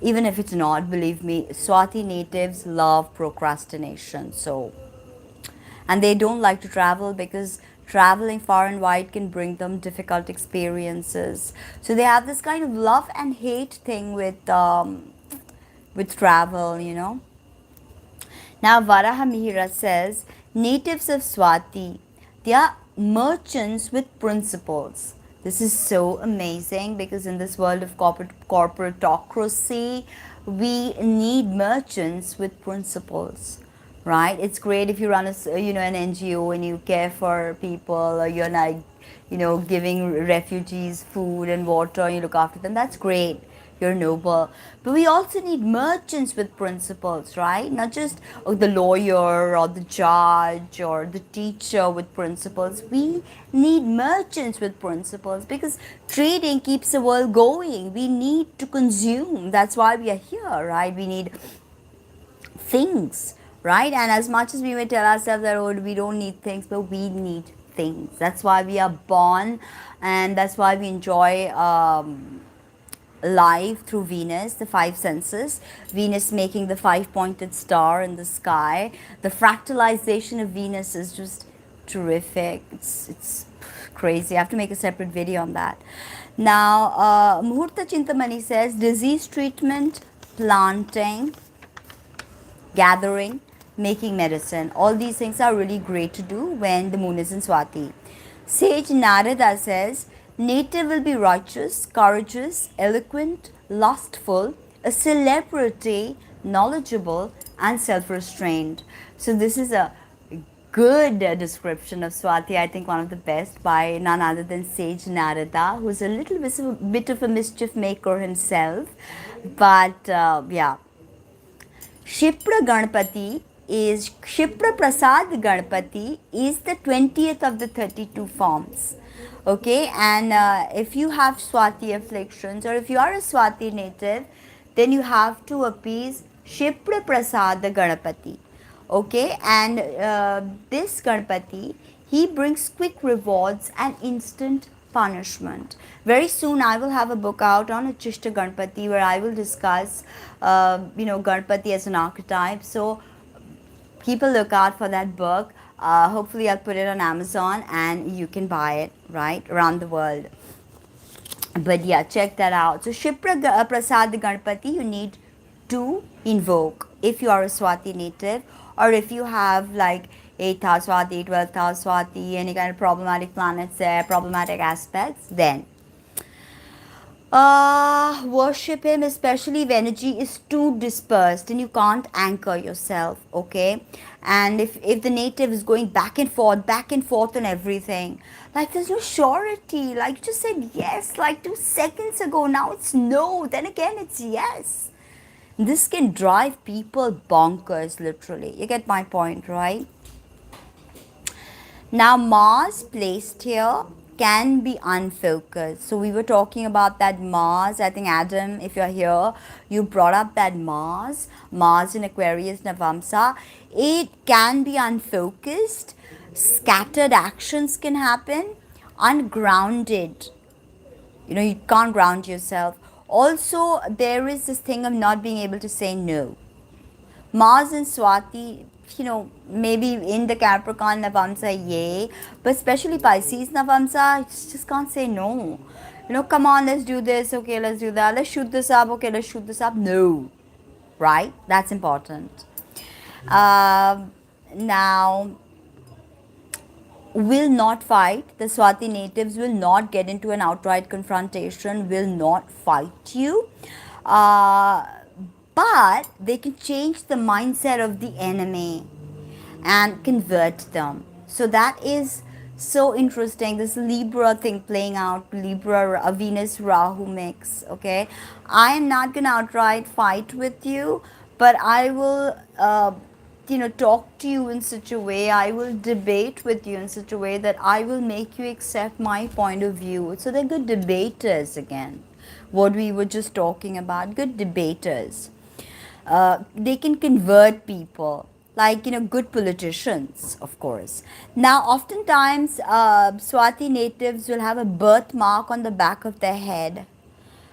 Even if it's not, believe me, Swati natives love procrastination. So, and they don't like to travel because traveling far and wide can bring them difficult experiences. So they have this kind of love and hate thing with travel. Now, Varahamihira says, natives of Swati, they are merchants with principles. This is so amazing because in this world of corporatocracy, we need merchants with principles, right? It's great if you run an NGO and you care for people, or you're like, giving refugees food and water, and you look after them. That's great. You're noble. But we also need merchants with principles, right? Not just the lawyer or the judge or the teacher with principles. We need merchants with principles, because trading keeps the world going. We need to consume. That's why we are here, right? We need things, right? And as much as we may tell ourselves that, oh, we don't need things, but we need things. That's why we are born, and that's why we enjoy life through Venus, the five senses. Venus making the five-pointed star in the sky. The fractalization of Venus is just terrific. It's crazy. I have to make a separate video on that. Now, Muhurta Chintamani says disease treatment, planting, gathering, making medicine. All these things are really great to do when the moon is in Swati. Sage Narada says, native will be righteous, courageous, eloquent, lustful, a celebrity, knowledgeable, and self-restrained. So this is a good description of Swati, I think one of the best, by none other than Sage Narada, who's a little bit of a mischief maker himself. But yeah, Shipra Ganpati is Shipra Prasad Ganpati is the 20th of the 32 forms. Okay, and if you have Swati afflictions, or if you are a Swati native, then you have to appease Shipra Prasad Ganpati. Okay, and this Ganpati, he brings quick rewards and instant punishment. Very soon I will have a book out on Uchishta Ganpati, where I will discuss Ganpati as an archetype. So keep a lookout for that book. Hopefully I'll put it on Amazon and you can buy it, right, around the world. But yeah, check that out. So Shipra Prasad Ganpati you need to invoke if you are a Swati native, or if you have like 8th house Swati, 12th house Swati, any kind of problematic planets there, problematic aspects, then worship him, especially if energy is too dispersed and you can't anchor yourself, okay? And if the native is going back and forth on everything, like there's no surety, like you just said yes like 2 seconds ago, now it's no, then again it's yes. This can drive people bonkers, literally. You get my point, right? Now, Mars placed here can be unfocused. So, we were talking about that Mars. I think, Adam, if you're here, you brought up that Mars in Aquarius Navamsa. It can be unfocused. Scattered actions can happen. Ungrounded. You can't ground yourself. Also, there is this thing of not being able to say no. Mars and Swati, maybe in the Capricorn Navamsa, yay, but especially Pisces Navamsa, you just can't say no. Come on, let's do this, okay, let's do that, let's shoot this up, okay, let's shoot this up. No, right? That's important. Now, will not fight. The Swati natives will not get into an outright confrontation, will not fight you. But they can change the mindset of the enemy and convert them. So that is so interesting. This Libra thing playing out, Libra, a Venus Rahu mix. Okay, I am not gonna outright fight with you, but I will talk to you in such a way, I will debate with you in such a way that I will make you accept my point of view. So they're good debaters again. What we were just talking about, good debaters. They can convert people, like good politicians, of course. Now, oftentimes Swati natives will have a birthmark on the back of their head.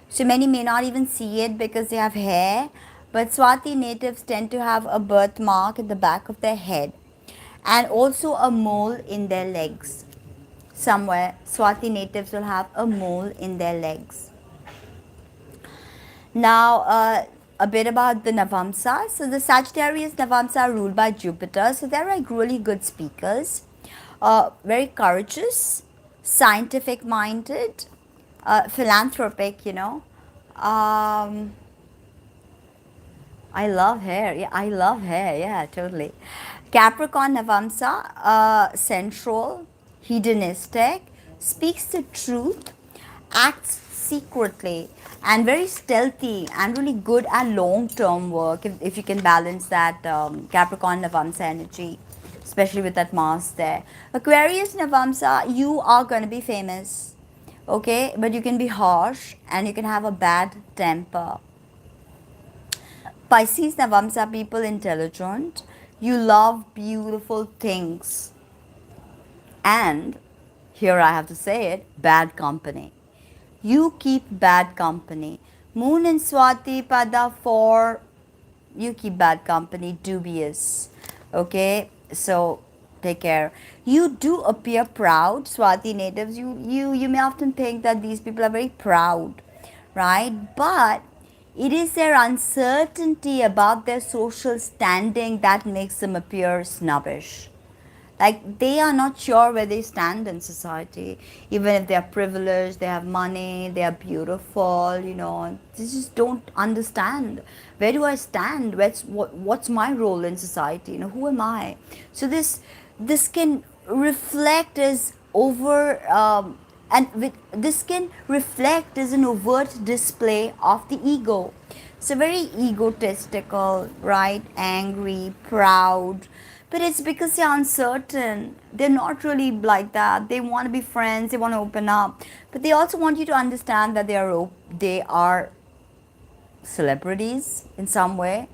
So many may not even see it because they have hair, but Swati natives tend to have a birthmark at the back of their head, and also a mole in their legs. Somewhere Swati natives will have a mole in their legs. Now, a bit about the Navamsa. So the Sagittarius Navamsa are ruled by Jupiter. So they're like really good speakers, very courageous, scientific minded, philanthropic, I love hair. Yeah, I love hair. Yeah, totally. Capricorn Navamsa, sensual, hedonistic, speaks the truth, acts secretly, and very stealthy and really good at long term work if you can balance that Capricorn Navamsa energy, especially with that Mars there. Aquarius Navamsa, you are going to be famous, okay, but you can be harsh and you can have a bad temper. Pisces Navamsa, people intelligent. You love beautiful things. And here I have to say it, bad company. You keep bad company. Moon and Swati Pada for you keep bad company, dubious. Okay, so take care. You do appear proud, Swati natives. You may often think that these people are very proud, right? But it is their uncertainty about their social standing that makes them appear snobbish. Like they are not sure where they stand in society. Even if they are privileged, they have money, they are beautiful, they just don't understand. Where do I stand? What's my role in society? Who am I? So this can reflect as over and with this can reflect as an overt display of the ego. So very egotistical, right? Angry, proud, but it's because they're uncertain. They're not really like that. They want to be friends. They want to open up, but they also want you to understand that they are celebrities in some way.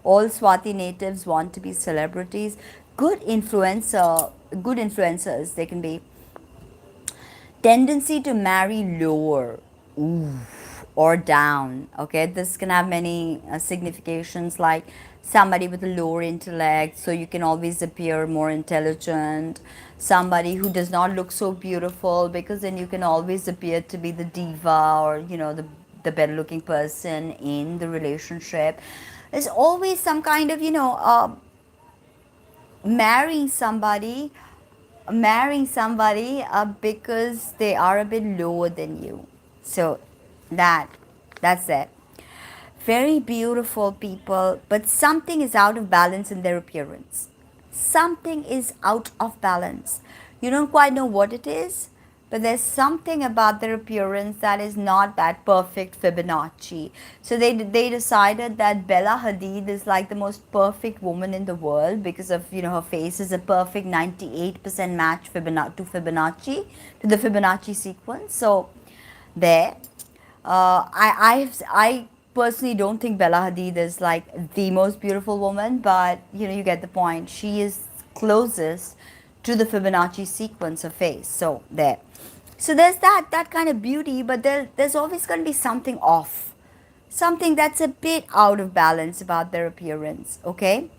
All Swati natives want to be celebrities. Good influencers they can be. Tendency to marry lower. Ooh, or down. Okay, this can have many significations, like somebody with a lower intellect, so you can always appear more intelligent. Somebody who does not look so beautiful, because then you can always appear to be the diva, or the better looking person in the relationship. There's always some kind of marrying somebody because they are a bit lower than you. So that's it. Very beautiful people, but something is out of balance in their appearance. Something is out of balance. You don't quite know what it is, but there's something about their appearance that is not that perfect Fibonacci. So they decided that Bella Hadid is like the most perfect woman in the world because of her face is a perfect 98% match Fibonacci to the Fibonacci sequence. So there. I personally don't think Bella Hadid is like the most beautiful woman, but you get the point. She is closest to the Fibonacci sequence of face. So there. So there's that kind of beauty, but there's always going to be something off, something that's a bit out of balance about their appearance. Okay.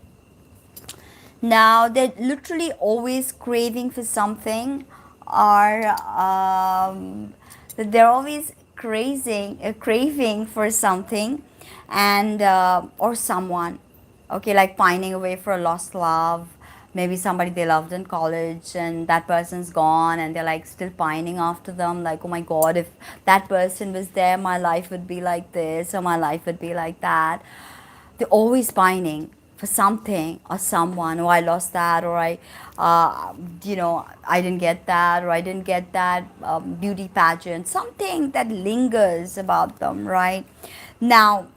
Now they're literally always craving for something, or they're always craving for something, and or someone. Okay, like pining away for a lost love. Maybe somebody they loved in college and that person's gone, and they're like still pining after them. Like, oh my God, if that person was there, my life would be like this, or my life would be like that. They're always pining for something or someone. Oh, I lost that, or I didn't get that, or I didn't get that beauty pageant. Something that lingers about them, right? Now,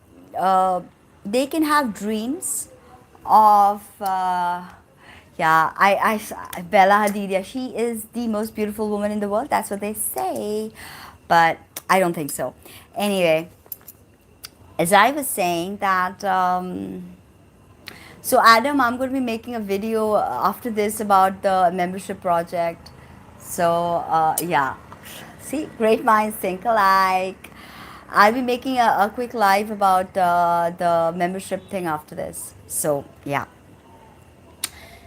they can have dreams of. Yeah, Bella Hadid, yeah, she is the most beautiful woman in the world. That's what they say, but I don't think so. Anyway, as I was saying that, so Adam, I'm going to be making a video after this about the membership project. So yeah, see, great minds think alike. I'll be making a quick live about the membership thing after this. So yeah.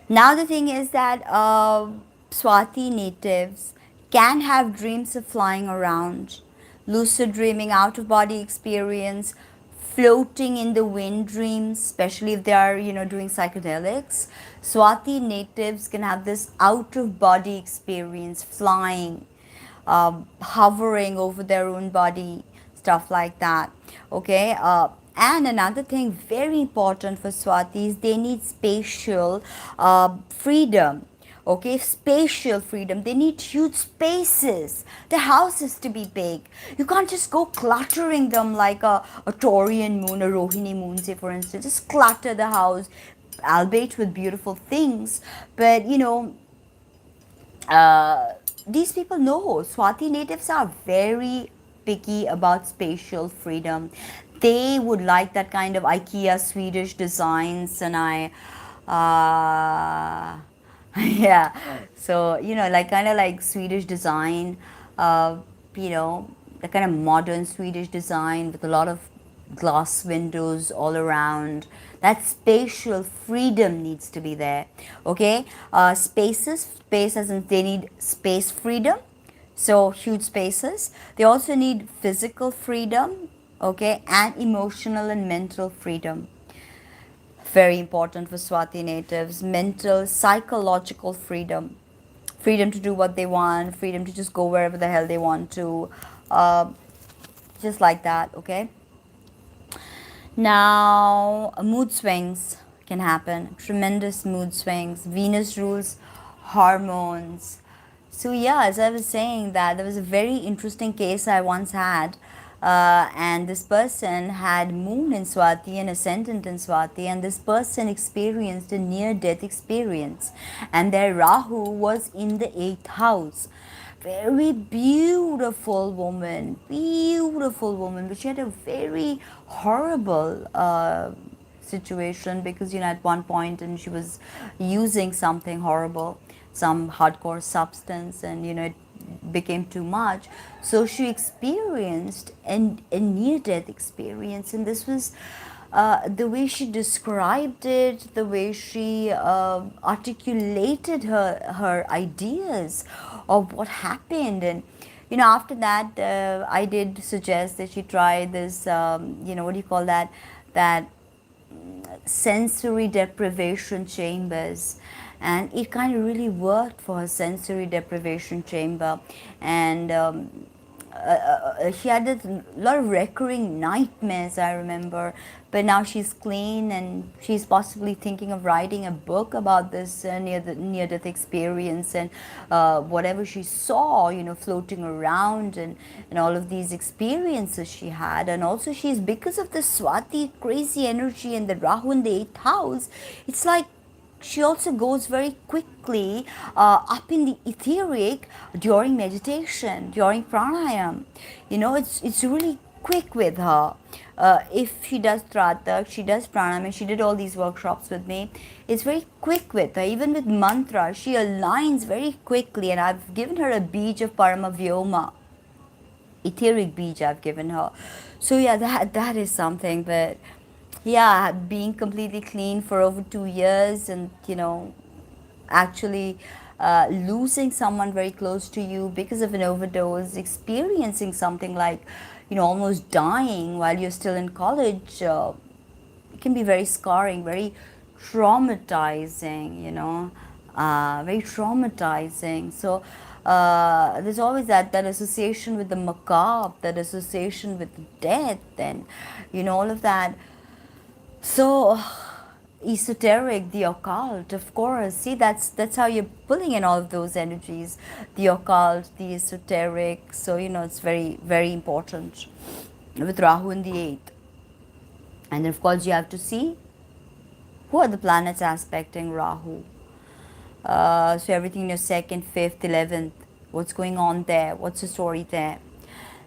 Now the thing is that Swati natives can have dreams of flying around, lucid dreaming, out of body experience, floating in the wind dreams, especially if they are doing psychedelics. Swati natives can have this out of body experience, flying, hovering over their own body, stuff like that. Okay, And another thing very important for Swati is they need spatial freedom. Okay, spatial freedom. They need huge spaces. The house is to be big. You can't just go cluttering them like a Taurian moon, a Rohini moon, say for instance. Just clutter the house, albeit with beautiful things. But uh, these people know Swati natives are very picky about spatial freedom. They would like that kind of IKEA Swedish designs, and yeah. So like kind of like Swedish design, uh, you know, the kind of modern Swedish design with a lot of glass windows all around. That spatial freedom needs to be there. Okay, space as in they need space freedom, so huge spaces. They also need physical freedom, okay, and emotional and mental freedom. Very important for Swati natives. Mental, psychological freedom. Freedom to do what they want, freedom to just go wherever the hell they want to. Uh, just like that, okay? Now, mood swings can happen. Tremendous mood swings. Venus rules hormones. So yeah, as I was saying, that there was a very interesting case I once had, and this person had moon in Swati and ascendant in Swati, and this person experienced a near-death experience, and their Rahu was in the 8th house. Very beautiful woman, but she had a very horrible situation, because at one point, and she was using something horrible, some hardcore substance, and it became too much. So she experienced a near death experience, and this was the way she described it, the way she articulated her ideas of what happened. And after that, I did suggest that she try this, what do you call that sensory deprivation chambers, and it kind of really worked for her sensory deprivation chamber. And she had a lot of recurring nightmares, I remember. But now she's clean, and she's possibly thinking of writing a book about this near death experience, and whatever she saw, floating around, and all of these experiences she had. And also, she's, because of the Swati crazy energy and the Rahu in the 8th house, it's like she also goes very quickly up in the etheric during meditation, during pranayam. It's really quick with her. If she does tratak, she does pranayam, and she did all these workshops with me. It's very quick with her. Even with mantra, she aligns very quickly, and I've given her a beach of Paramavyoma, etheric beach I've given her. So yeah, that is something. But yeah, being completely clean for over 2 years, and actually losing someone very close to you because of an overdose, experiencing something like almost dying while you're still in college, it can be very scarring, very traumatizing, very traumatizing. So there's always that association with the macabre, that association with death, and all of that. So esoteric, the occult, of course. See, that's how you're pulling in all of those energies, the occult, the esoteric. So it's very, very important with Rahu in the 8th. And then of course you have to see who are the planets aspecting Rahu. So everything in your 2nd, 5th, 11th, what's going on there, what's the story there.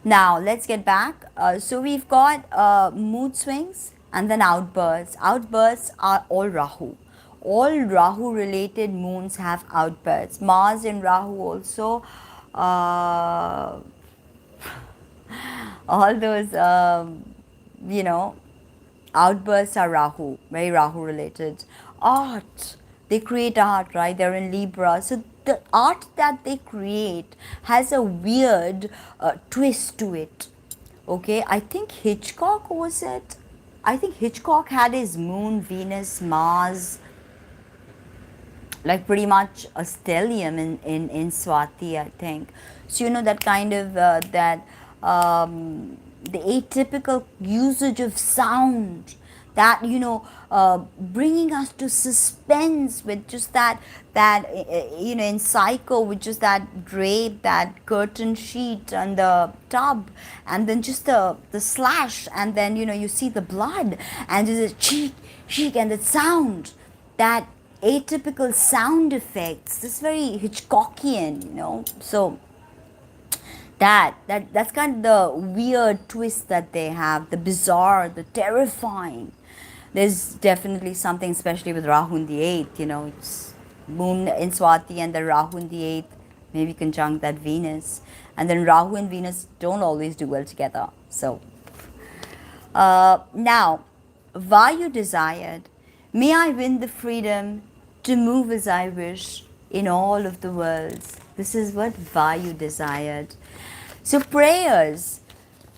Now let's get back. So we've got mood swings and then outbursts. Outbursts are all Rahu. All Rahu related moons have outbursts. Mars in Rahu also. All those, outbursts are Rahu, very Rahu related. Art, they create art, right? They're in Libra. So the art that they create has a weird twist to it. Okay, I think Hitchcock, was it? I think Hitchcock had his moon, Venus, Mars, like pretty much a stellium in Swati, I think. So that kind of that the atypical usage of sound, that bringing us to suspense with just in Psycho, with just that drape, that curtain sheet on the tub, and then just the slash, and then you see the blood, and there's a cheek, and the sound, that atypical sound effects, this very Hitchcockian. So that's kind of the weird twist that they have, the bizarre, the terrifying. There's definitely something, especially with Rahu in the eighth. It's Moon in Swati, and then Rahu in the eighth, maybe conjunct that Venus, and then Rahu and Venus don't always do well together. So now, Vayu desired, may I win the freedom to move as I wish in all of the worlds. This is what Vayu desired. So prayers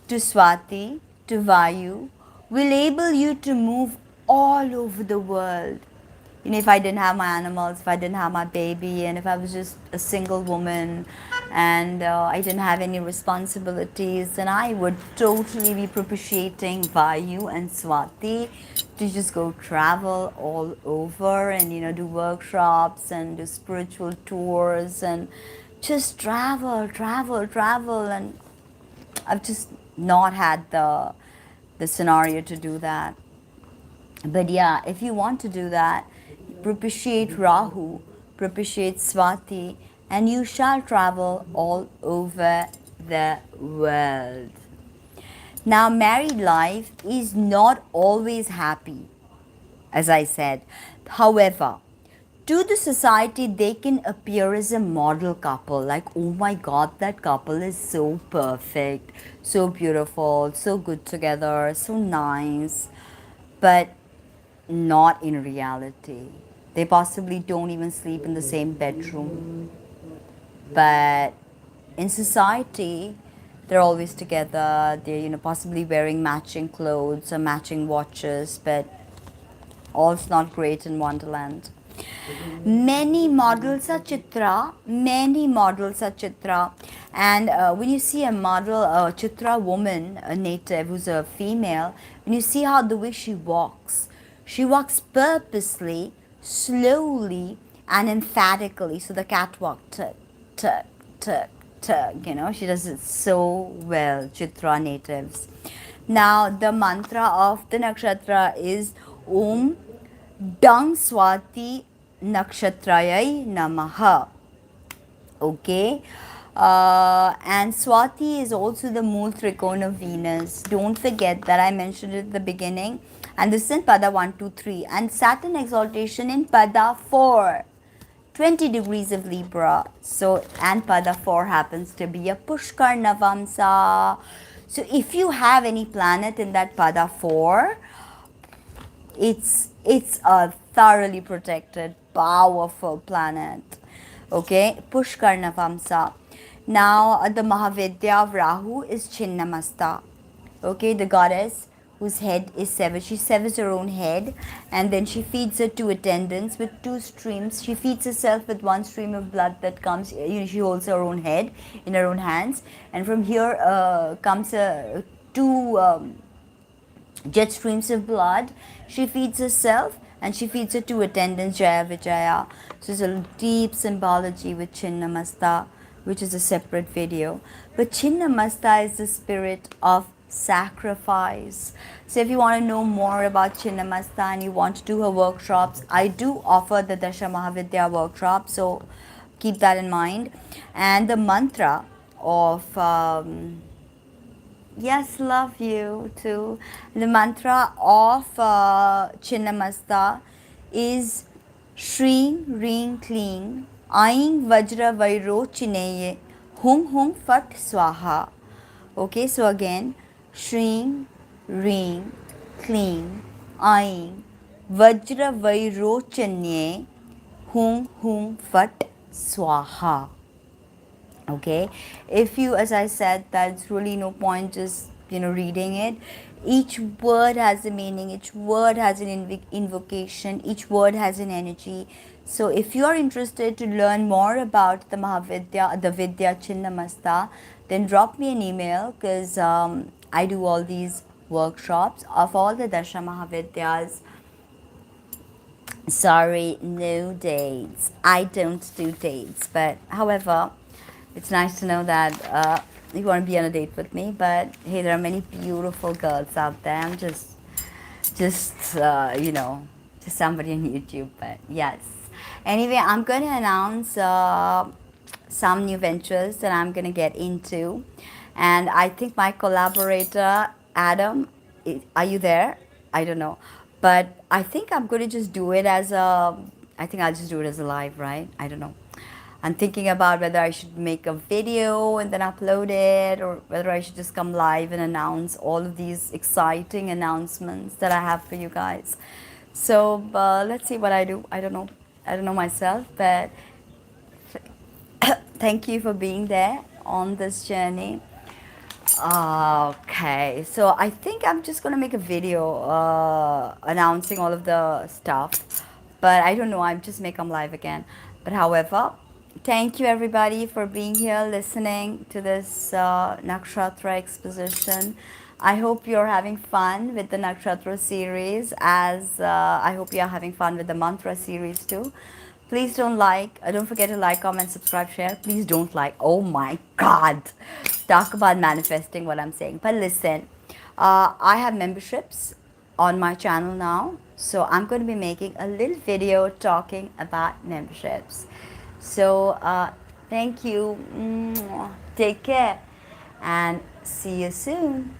to Swati, to Vayu, will enable you to move all over the world. If I didn't have my animals, if I didn't have my baby, and if I was just a single woman, and I didn't have any responsibilities, then I would totally be propitiating Vayu and Swati to just go travel all over and do workshops and do spiritual tours and just travel, and I've just not had the scenario to do that. But yeah, if you want to do that, propitiate Rahu, propitiate Swati, and you shall travel all over the world. Now, married life is not always happy, as I said. However, to the society, they can appear as a model couple. Like, oh my God, that couple is so perfect, so beautiful, so good together, so nice. But not in reality. They possibly don't even sleep in the same bedroom. But in society, they're always together. They're, possibly wearing matching clothes or matching watches, but all's not great in Wonderland. Many models are Chitra, and when you see a model, a Chitra woman, a native who's a female, when you see how the way she walks purposely, slowly, and emphatically. So the catwalk, tug, tug, tug, tug, she does it so well, Chitra natives. Now, the mantra of the nakshatra is Om Dang Swati Nakshatrayai Namaha. Okay. And Swati is also the Mool Trikona of Venus. Don't forget that I mentioned it at the beginning. And this is in Pada 1, 2, 3. And Saturn exaltation in Pada 4. 20 degrees of Libra. So, and Pada 4 happens to be a Pushkar Navamsa. So, if you have any planet in that Pada 4, it's a thoroughly protected, powerful planet. Okay, Pushkar Navamsa. Now, the Mahavidya of Rahu is Chinnamasta. Okay, the goddess whose head is severed. She severs her own head, and then she feeds her two attendants with two streams. She feeds herself with one stream of blood that comes, she holds her own head in her own hands, and from here comes two jet streams of blood. She feeds herself, and she feeds her two attendants, Jaya Vijaya. So there's a deep symbology with Chinnamasta, which is a separate video. But Chinnamasta is the spirit of sacrifice. So if you want to know more about Chinnamasta and you want to do her workshops, I do offer the Dasha Mahavidya workshop, so keep that in mind. And the mantra of yes, love you too. The mantra of Chinnamasta is Shring Ring Kling Aing Vajra Vairo Chineye Hung Hung Fat Swaha. Okay, so again, Shring Ring Kling Aing Vajra Vairo Chineye Hung Hung Fat Swaha. Okay, if you, as I said, that's really no point just reading it. Each word has a meaning, each word has an invocation, each word has an energy. So if you are interested to learn more about the Mahavidya, the Vidya Chinnamasta, then drop me an email, because I do all these workshops of all the Dasha Mahavidyas. Sorry, no dates. I don't do dates, but however, it's nice to know that you want to be on a date with me. But hey, there are many beautiful girls out there. I'm just just somebody on YouTube. But yes. Anyway, I'm going to announce some new ventures that I'm going to get into, and I think my collaborator Adam, are you there? I don't know, but I think I'm going to just do it as a. I think I'll just do it as a live, right? I don't know. I'm thinking about whether I should make a video and then upload it, or whether I should just come live and announce all of these exciting announcements that I have for you guys. So let's see what I do. I don't know. I don't know myself, but thank you for being there on this journey. Okay, so I think I'm just gonna make a video announcing all of the stuff, but I don't know. I'm just make them live again. But however, thank you everybody for being here, listening to this Nakshatra exposition. I hope you're having fun with the Nakshatra series, as I hope you're having fun with the mantra series too. Please don't forget to like, comment, subscribe, share. Please don't like. Oh my God. Talk about manifesting what I'm saying. But listen, I have memberships on my channel now. So I'm going to be making a little video talking about memberships. So thank you. Take care and see you soon.